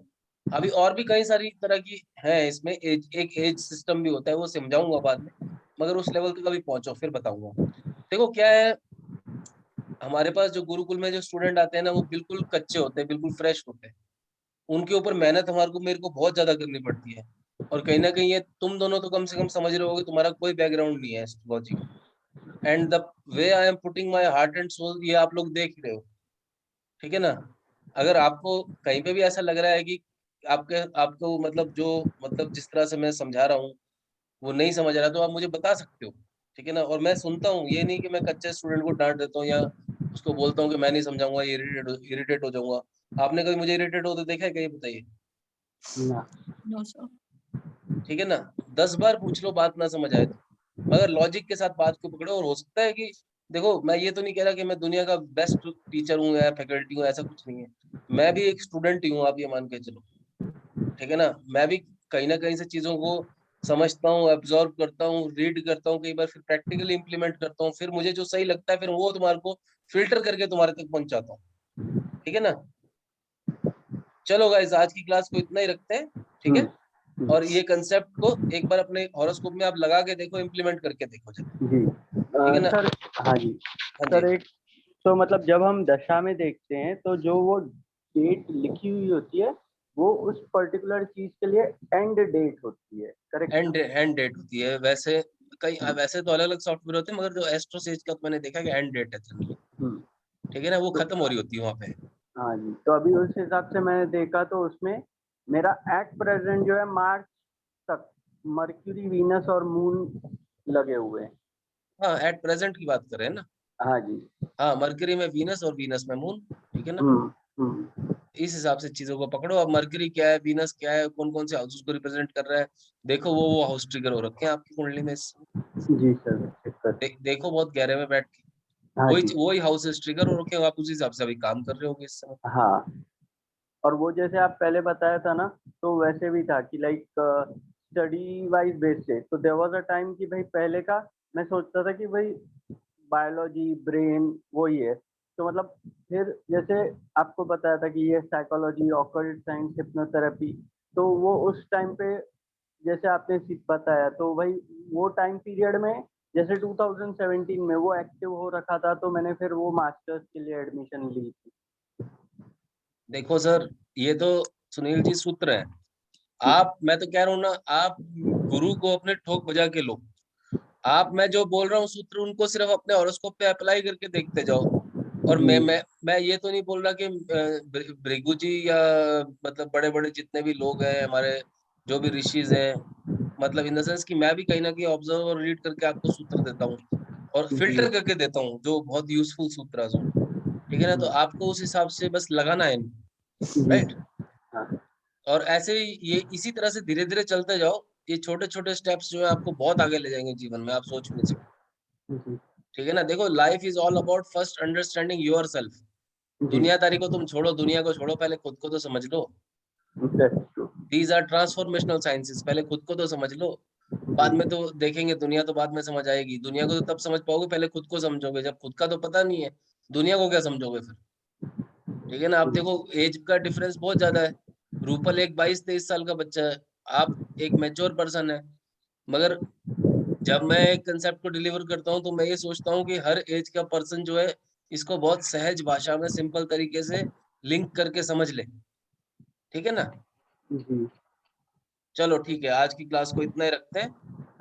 अभी और भी कई सारी तरह की है इसमें, एक एज सिस्टम भी होता है, वो समझाऊंगा बाद में, मगर उस लेवल तक अभी पहुंचो फिर बताऊंगा। देखो क्या है, हमारे पास जो गुरुकुल में जो स्टूडेंट आते हैं ना, वो बिल्कुल कच्चे होते हैं, बिल्कुल फ्रेश होते हैं। उनके ऊपर मेहनत हमारे को मेरे को बहुत ज्यादा करनी पड़ती है। और कहीं ना कहीं ये तुम दोनों तो कम से कम समझ रहे होगे, तुम्हारा कोई बैकग्राउंड नहीं है एस्ट्रोलॉजी में, and the way I am putting my heart and soul, ये आप लोग देख रहे हो, ठीक है ना। अगर आपको कहीं पे भी ऐसा लग रहा है कि आपके आपको मतलब जो मतलब जिस तरह से मैं समझा रहा हूँ वो नहीं समझ रहा, तो आप मुझे बता सकते हो, ठीक है ना। और मैं सुनता हूँ, ये नहीं कि मैं कच्चे स्टूडेंट को डांट देता हूँ या उसको बोलता हूँ कि मैं नहीं समझाऊंगा, इरिटेट हो जाऊंगा। आपने कभी मुझे इरिटेट होते देखा है क्या, ये बताइए। ना। No sir. ठीक है ना, 10 बार पूछ लो, बात ना समझ आए तो, मगर लॉजिक के साथ बात को पकड़ो। और हो सकता है कि देखो, मैं ये तो नहीं कह रहा कि मैं दुनिया का बेस्ट टीचर हूँ या फैकल्टी हूँ, ऐसा कुछ नहीं है। मैं भी एक स्टूडेंट ही हूँ, आप ये मान के चलो। ठीक है ना, मैं भी कहीं ना कहीं से चीजों को समझता हूँ, एब्जॉर्व करता हूँ, रीड करता हूँ, कई बार फिर प्रैक्टिकली इंप्लीमेंट करता हूँ, फिर मुझे जो सही लगता है फिर वो तुम्हारे को फिल्टर करके तुम्हारे तक पहुंचाता हूँ। ठीक है ना। चलो गाइस, आज की क्लास को इतना ही रखते हैं। ठीक है। और ये कंसेप्ट को एक बार अपने हॉरोस्कोप में आप लगा के देखो, इम्प्लीमेंट करके देखो जरा। जी ठीक है ना। सर। हाँ जी हाँ जी। सर। एक तो मतलब जब हम दशा में देखते हैं तो जो वो डेट लिखी हुई होती है वो उस पर्टिकुलर चीज के लिए एंड डेट होती है, करेक्ट ना? एंड डेट होती है वैसे। कई वैसे तो अलग अलग सॉफ्टवेयर होते हैं, मगर जो एस्ट्रोसेज का तो मैंने देखा कि एंड डेट है जनरली। हम्म। ठीक है ना, वो तो खत्म हो रही होती है वहां पे। हाँ जी, तो अभी उस हिसाब से मैंने देखा तो उसमें मेरा एट प्रेजेंट जो है मार्च तक मर्क्यूरी, वीनस और मून लगे हुए हैं। हाँ, एट प्रेजेंट की बात कर रहे हैं ना। हाँ जी। हाँ, मरकरी में वीनस और वीनस में मून। ठीक है ना। हम्म। इस हिसाब से चीजों को पकड़ो। अब मरकरी क्या है, वीनस क्या है, कौन कौन से हाउसेस को रिप्रेजेंट कर रहा है, देखो वो हाउस ट्रिगर हो रखे हैं आपकी कुंडली में। जी सर, चेक कर। देखो बहुत गहरे में बैठ के, हाँ वही जी। वही हाउसेस ट्रिगर हो रखे हैं, आप उसी हिसाब से अभी काम कर रहे होगे इस समय। हाँ, और वो जैसे आप पहले बताया था ना, तो वैसे भी था कि लाइक स्टडी वाइज बेस से, तो देयर वाज अ टाइम कि भाई पहले का मैं सोचता था कि भाई बायोलॉजी ब्रेन वही है। तो मतलब फिर जैसे आपको बताया था कि ये साइकोलॉजी, ऑकल्ट साइंस, हिप्नोथेरेपी, तो वो उस टाइम पे जैसे आपने बताया, तो भाई वो टाइम पीरियड में जैसे 2017 में वो एक्टिव हो रखा था, तो मैंने फिर वो मास्टर्स के लिए एडमिशन ली थी। देखो सर, ये तो सुनील जी सूत्र है। आप, मैं तो कह रहा हूँ ना, आप गुरु को अपने ठोक बजा के लो। आप, मैं जो बोल रहा हूँ सूत्र, उनको सिर्फ अपने हॉरोस्कोप पे अप्लाई करके देखते जाओ। और जी मैं ये तो नहीं बोल रहा कि भृगु जी या मतलब बड़े बड़े जितने भी लोग हैं हमारे, जो भी ऋषिज हैं, मतलब इन द सेंस कि मैं भी कहीं ना कहीं ऑब्जर्व और रीड करके आपको सूत्र देता हूँ और जी फिल्टर करके देता हूँ जो बहुत यूजफुल सूत्र हो। ठीक है ना, तो आपको उस हिसाब से बस लगाना है, जी। राइट। हाँ और ऐसे ही ये इसी तरह से धीरे धीरे चलते जाओ। ये छोटे छोटे स्टेप्स जो है आपको बहुत आगे ले जाएंगे जीवन में, आप सोच भी नहीं सकते। जी ठीक है ना, देखो life is all about first understanding your self. जी। दुनियादारी को तुम छोड़ो, दुनिया को छोड़ो, पहले खुद को तो समझ लो। That's true. These are transformational sciences, पहले खुद को तो समझ लो। बाद में जी तो देखेंगे, दुनिया तो बाद में समझ आएगी। दुनिया को तो तब समझ पाओगे पहले खुद को समझोगे। जब खुद का तो पता नहीं है, दुनिया को क्या समझोगे फिर। ठीक है ना, आप देखो एज का डिफरेंस बहुत ज्यादा है। रूपल एक 22-23 साल का बच्चा है, आप एक मैच्योर पर्सन है। मगर जब मैं एक कंसेप्ट को डिलीवर करता हूँ तो मैं ये सोचता हूँ कि हर एज का पर्सन जो है इसको बहुत सहज भाषा में सिंपल तरीके से लिंक करके समझ ले। ठीक है ना। जी। चलो ठीक है, आज की क्लास को इतना ही रखते हैं।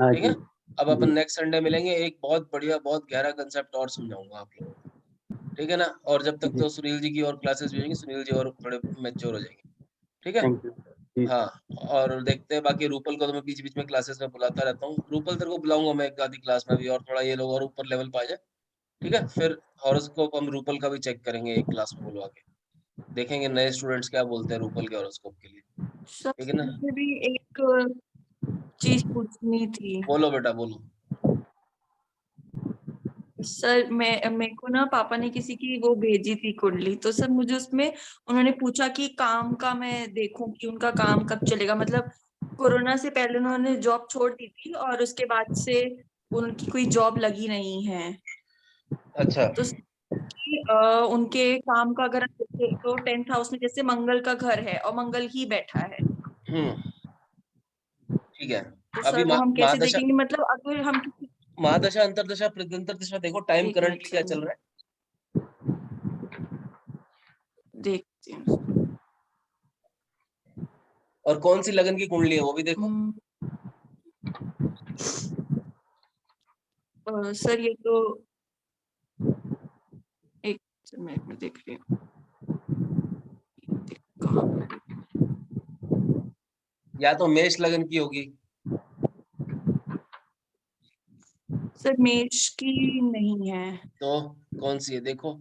हाँ ठीक जी। है। अब अपन जी नेक्स्ट संडे मिलेंगे, एक बहुत बढ़िया बहुत गहरा कंसेप्ट और समझाऊंगा आप लोगों को। ठीक है ना। और जब तक जी। तो सुनील जी की और क्लासेस भी होंगी, सुनील जी और थोड़े मैच्योर हो जाएंगे। ठीक है। थैंक यू जी। हाँ, और देखते हैं बाकी रूपल को तो मैं बीच बीच में क्लासेस में बुलाता रहता हूँ। रूपल तेरे को बुलाऊंगा मैं एक आधी क्लास में भी, और थोड़ा ये लोग और ऊपर लेवल पे आ जाए। ठीक है, फिर हॉरोस्कोप हम रूपल का भी चेक करेंगे एक क्लास में बुलवा के, देखेंगे नए स्टूडेंट्स क्या बोलते हैं रूपल के हॉरोस्कोप के लिए। सर ठीक है ना। मुझे भी एक चीज पूछनी थी। बोलो बेटा बोलो। सर मैं मेरे को ना पापा ने किसी की वो भेजी थी कुंडली, तो सर मुझे उसमें उन्होंने पूछा कि काम का मैं देखूं कि उनका काम कब चलेगा। मतलब कोरोना से पहले उन्होंने जॉब छोड़ दी थी और उसके बाद से उनकी कोई जॉब लगी नहीं है। अच्छा। तो उनके काम का अगर आप देखें तो 10th हाउस में जैसे मंगल का घर है और मंगल ही बैठा है। हम्म। ठीक है। तो अभी सर वो हम कैसे महादशा, देखेंगे, मतलब अगर हम किसी। महादशा अंतरदशा प्रत्यंतर दशा देखो, टाइम एक मिनट करंटली क्या सर चल मैं रहा है। देखती हूँ। और कौन सी लगन की कुंडली है वो भी देखो। हम्म, सर ये तो एक मिनट में देख रही हूँ। कहाँ पे? या तो मेष लगन की होगी। सर मेष की नहीं है, तो कौन सी है देखो,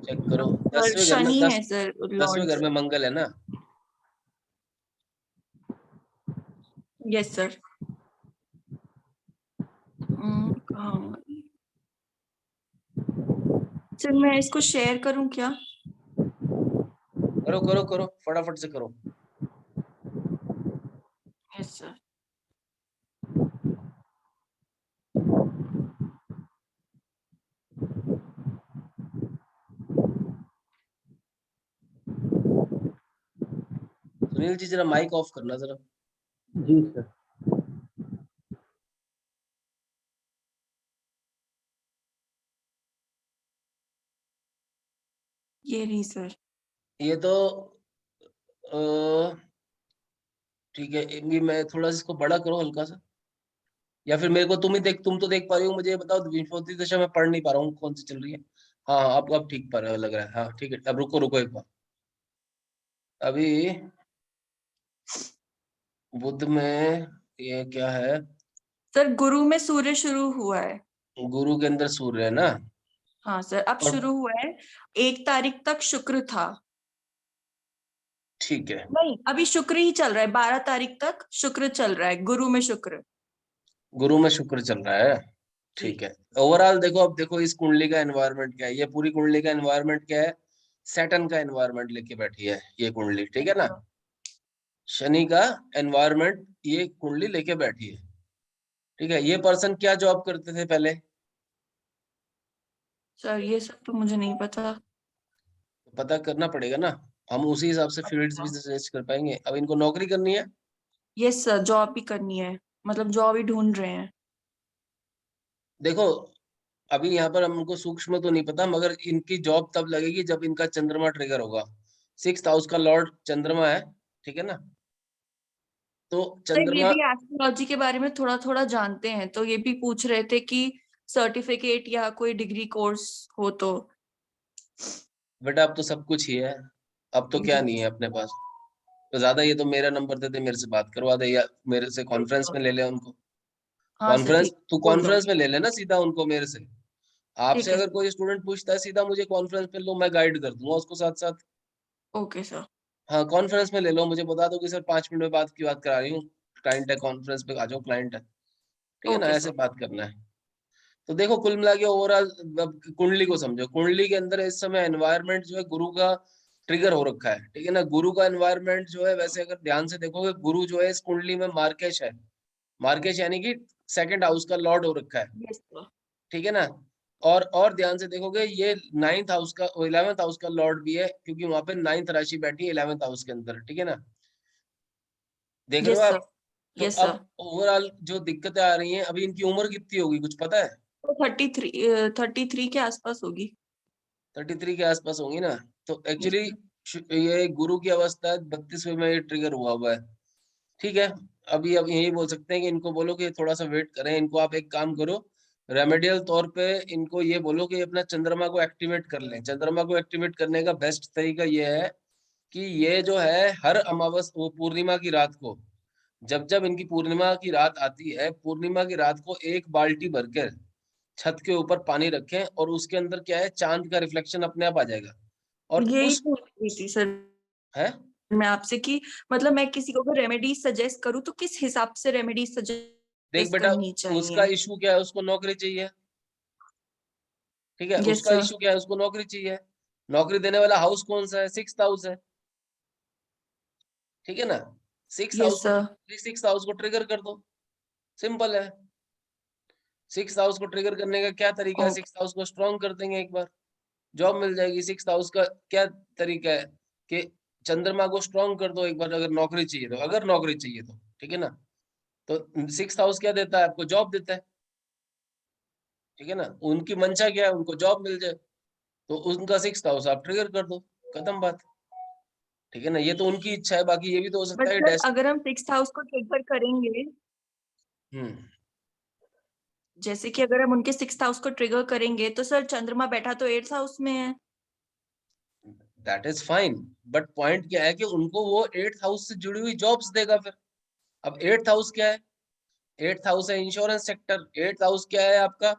चेक करो। और 10वें घर में शनि 10, है सर 10वें लॉर्ड। घर में मंगल है ना। Yes sir. कहाँ होगा? सर मैं इसको शेयर करूं क्या? करो करो करो, फटाफट से करो। Yes sir. सुनील जी जरा माइक ऑफ करना जरा। जी सर। ये रही सर। ये तो ठीक है, ये मैं थोड़ा सा इसको बड़ा करो हल्का सा, या फिर मेरे को तुम ही देख, तुम तो देख पा रही हो, मुझे ये बताओ विंशोत्तरी दशा मैं पढ़ नहीं पा रहा हूँ कौन सी चल रही है। हाँ हाँ, अब ठीक पा रहा है, लग रहा है। हाँ ठीक है, अब रुको रुको एक बार। अभी बुध में ये क्या है, सर गुरु में सूर्य शुरू हुआ है। गुरु के अंदर सूर्य है ना। हाँ सर, अब और शुरू हुआ है। 1 तारीख तक शुक्र था। ठीक है, नहीं, अभी शुक्र ही चल रहा है। 12 तारीख तक शुक्र चल रहा है, गुरु में शुक्र। गुरु में शुक्र चल रहा है। जी। ठीक है, ओवरऑल देखो, अब देखो इस कुंडली का एनवायरनमेंट क्या है, ये पूरी कुंडली का एनवायरनमेंट क्या है, सैटर्न का एनवायरनमेंट लेके बैठी है ये कुंडली, ठीक है ना। शनि का एनवायरनमेंट ये कुंडली लेके बैठी है। ठीक है, ये पर्सन क्या जॉब करते थे पहले, सर ये सब तो मुझे नहीं पता। पता करना पड़ेगा ना, हम उसी हिसाब से फील्ड्स भी अच्छा। सजेस्ट कर पाएंगे। अब इनको नौकरी करनी है। यस सर, जॉब भी करनी है, मतलब जॉब ही ढूंढ रहे हैं। देखो अभी यहाँ पर हमको सूक्ष्म तो नहीं पता, मगर इनकी जॉब तब लगेगी जब इनका चंद्रमा ट्रिगर होगा। 6th हाउस का लॉर्ड चंद्रमा है, ठीक है ना। तो सर ये चंद्रमा, भी एस्ट्रोलॉजी के बारे में थोड़ा थोड़ा जानते हैं, तो ये भी पूछ रहे थे कि सर्टिफिकेट या कोई डिग्री कोर्स हो तो। बेटा अब तो सब कुछ ही है, अब तो क्या जी। नहीं है अपने पास। तो ज्यादा ये तो मेरा नंबर देते, मेरे से बात करवा दे, या मेरे से ठीक कॉन्फ्रेंस है। में ले ले उनको। हाँ सर कॉन्फ्रेंस, ठीक, तू बोल कॉन्फ्रेंस दूंगी। में ले लेना सीधा उनको मेरे से। आपसे ठीक है अगर कोई स्टूडेंट पूछता है सीधा मुझे कॉन्फ्रेंस में लो, मैं गाइड कर दूंगा उसको साथ साथ। Okay sir. हाँ कॉन्फ्रेंस में ले लो, मुझे बता दो कि सर 5 मिनट में बात की बात करा रही हूँ, क्लाइंट है कॉन्फ्रेंस पे आ जाओ, क्लाइंट है। ठीक है ना, ओके ऐसे सर। बात करना है। तो देखो कुल मिला के ओवरऑल कुंडली को समझो, कुंडली के अंदर इस समय एनवायरनमेंट जो है गुरु का ट्रिगर हो रखा है, ठीक है ना। गुरु का एनवायरनमेंट जो है, वैसे अगर ध्यान से देखोगे, गुरु जो है इस कुंडली में मार्केश है, मार्केश यानी कि 2nd हाउस का लॉर्ड हो रखा है, यस सर। ठीक है ना। और ध्यान से देखोगे ये 9th हाउस का, 11th हाउस का लॉर्ड भी है, क्योंकि वहां पे 9th राशि बैठी है 11th हाउस के अंदर, ठीक है ना। देख रहे हो यस आप। सर। तो यस अब सर। ओवरऑल जो दिक्कतें आ रही हैं, अभी इनकी उम्र कितनी होगी कुछ पता है। तो 33 के आसपास होगी। 33 के आसपास होंगी ना। तो यस एक्चुअली सर। ये गुरु की अवस्था है, 32वें में ये ट्रिगर हुआ है। ठीक है, अभी अब यही बोल सकते हैं कि इनको बोलो कि थोड़ा सा वेट करें। इनको आप एक काम करो, रेमेडियल तौर पे इनको ये बोलो कि अपना चंद्रमा को एक्टिवेट कर लें। चंद्रमा को एक्टिवेट करने का बेस्ट तरीका ये है कि ये जो है हर अमावस वो पूर्णिमा की रात को, जब जब इनकी पूर्णिमा की रात आती है, पूर्णिमा की रात को 1 बाल्टी भरकर छत के ऊपर पानी रखें, और उसके अंदर क्या है, चांद का रिफ्लेक्शन अपने आप आ जाएगा। और यही उस पूछ रही थी सर है, मैं आपसे कि मतलब मैं किसी को अगर रेमेडी सजेस्ट करूँ तो किस हिसाब से रेमेडी देख सजेस्ट बेटा, करनी उसका चाहिए। इशू क्या है, उसको नौकरी चाहिए। ठीक है, यस उसका सर। इशू क्या है, उसको नौकरी चाहिए। नौकरी देने वाला हाउस कौन सा है, 6th हाउस है, ठीक है ना। सिक्स यस हाउस को, सर। 6th हाउस को ट्रिगर कर दो, सिंपल है। 6th हाउस को ट्रिगर करने का क्या तरीका है, ओके। 6th हाउस को स्ट्रॉन्ग कर देंगे एक बार, जॉब मिल जाएगी। 6th हाउस का क्या तरीका है कि चंद्रमा को स्ट्रॉन्ग कर दो एक बार, अगर नौकरी चाहिए तो, अगर नौकरी चाहिए तो, ठीक है ना। तो 6th हाउस क्या देता है आपको, जॉब देता है, ठीक है ना। उनकी मंशा क्या है, उनको जॉब मिल जाए, तो उनका 6th हाउस आप ट्रिगर कर दो, खत्म बात, ठीक है ना। ये तो उनकी इच्छा है, बाकी ये भी तो हो सकता बट है सर डेस्ट। अगर हम 6th हाउस को ट्रिगर करेंगे, हम्म, जैसे कि अगर हम उनके 6th हाउस को ट्रिगर करेंगे तो सर चंद्रमा बैठा तो 8th हाउस में है। That is fine, but point क्या है कि उनको वो 8th हाउस से जुड़ी हुई जॉब्स देगा फिर। अब 8th हाउस क्या है, 8th हाउस है इंश्योरेंस सेक्टर। 8th हाउस क्या है आपका?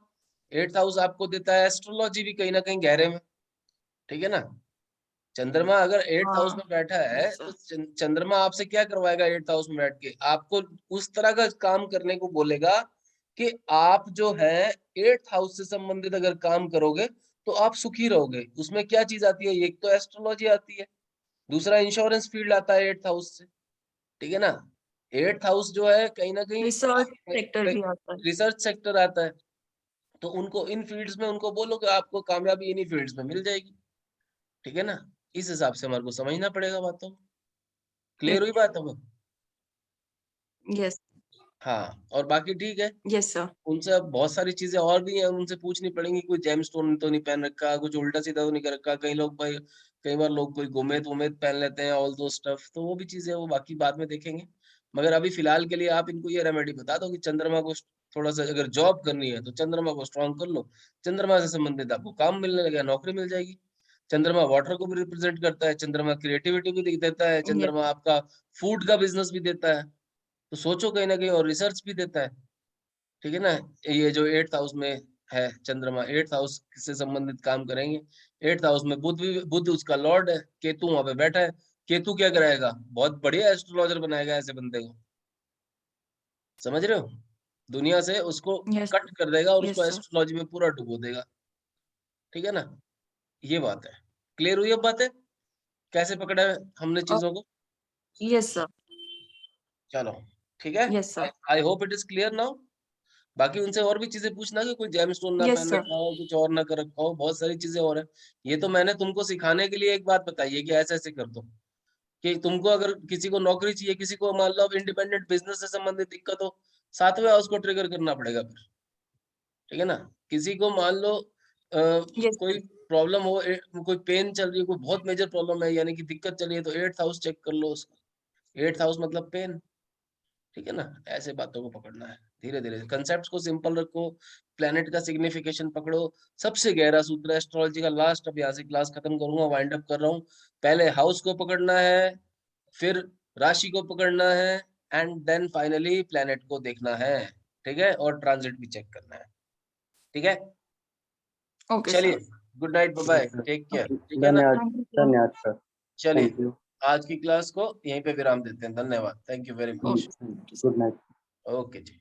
8th हाउस आपको देता है एस्ट्रोलॉजी भी कहीं ना कहीं गहरे में, ठीक है ना। चंद्रमा अगर 8th हाउस हाँ में बैठा है yes तो sir. चंद्रमा आपसे क्या करवाएगा 8th हाउस में बैठ के? आपको उस तरह का काम करने को बोलेगा कि आप जो है 8th हाउस से संबंधित अगर काम करोगे तो आप सुखी रहोगे। उसमें क्या चीज आती है? एक तो एस्ट्रोलॉजी आती है, दूसरा इंश्योरेंस फील्ड आता है 8th हाउस से, ठीक है ना। 8th हाउस जो है कहीं ना कहीं रिसर्च सेक्टर भी आता है। रिसर्च सेक्टर आता है, तो उनको इन फील्ड्स में उनको बोलो कि आपको कामयाबी इन्हीं फील्ड्स में मिल जाएगी, ठीक है ना। इस हिसाब से हमारे को समझना पड़ेगा बातों को। क्लियर हुई बात अब? यस हाँ, और बाकी ठीक है। Yes sir. उनसे अब बहुत सारी चीजें और भी हैं, उनसे पूछनी पड़ेंगी। कोई जेमस्टोन तो नहीं पहन रखा, कुछ उल्टा सीधा तो नहीं कर रखा। कई लोग भाई, कई बार लोग कोई गोमेद वोमेद पहन लेते हैं, ऑल दो स्टफ, तो वो भी चीजें वो बाकी बाद में देखेंगे। मगर अभी फिलहाल के लिए आप इनको ये रेमेडी बता दो कि चंद्रमा को थोड़ा सा अगर जॉब करनी है तो चंद्रमा को स्ट्रॉन्ग कर लो। चंद्रमा से संबंधित आपको काम मिलने लगेगा, नौकरी मिल जाएगी। चंद्रमा वाटर को भी रिप्रेजेंट करता है, चंद्रमा क्रिएटिविटी भी देता है, यस चंद्रमा आपका फूड का बिजनेस भी देता है, तो सोचो कहीं ना कहीं, और रिसर्च भी देता है, ठीक है ना। ये जो 8th हाउस में है चंद्रमा, 8th हाउस से संबंधित काम करेंगे। 8th हाउस में बुध उसका लॉर्ड है, केतु वहां पे बैठा है। केतु क्या कराएगा? बहुत बढ़िया एस्ट्रोलॉजर बनाएगा ऐसे बंदे को, समझ रहे हो। दुनिया से उसको यस कट कर देगा और उसको यस सर। एस्ट्रोलॉजी में पूरा डुबो देगा, ठीक है ना। ये बात है। क्लियर हुई अब बातें कैसे पकड़ा है हमने चीजों को? Yes sir. चलो ठीक है। Yes sir. I hope it is clear now. बाकी उनसे और भी चीजें पूछना कि कोई जेमस्टोन ना यस पहन सर। रखा हो, कुछ और ना कर रखा हो, बहुत सारी चीजें और है। ये तो मैंने तुमको सिखाने के लिए एक बात बताई है कि ऐसे ऐसे कर दो, कि तुमको अगर किसी को नौकरी चाहिए, किसी को मान लो अब इंडिपेंडेंट बिजनेस से संबंधित दिक्कत हो, 7वें हाउस को ट्रिगर करना पड़ेगा फिर, ठीक है ना। किसी को मान लो यस कोई प्रॉब्लम हो, कोई पेन चल रही है, कोई बहुत मेजर प्रॉब्लम है यानी कि दिक्कत चल रही है, तो 8th हाउस चेक कर लो उसका। 8th हाउस मतलब पेन, ठीक है ना। ऐसे बातों को पकड़ना है, धीरे धीरे कंसेप्ट्स को सिंपल रखो, प्लेनेट का सिग्निफिकेशन पकड़ो। सबसे गहरा सूत्र एस्ट्रोलॉजी का, लास्ट अब यहाँ से क्लास खत्म करूंगा, वाइंड अप कर रहा हूँ। पहले हाउस को पकड़ना है, फिर राशि को पकड़ना है, एंड देन फाइनली प्लेनेट को देखना है, ठीक है, और ट्रांजिट भी चेक करना है, ठीक है। ओके चलिए, sir. Good night, bye bye, take care, ठीक है ना। धन्यवाद। Thank you sir. धन्यवाद सर। चलिए, थैंक यू। आज की क्लास को यहीं पे विराम देते हैं। धन्यवाद, thank you very much. Okay. Good night. Okay ji.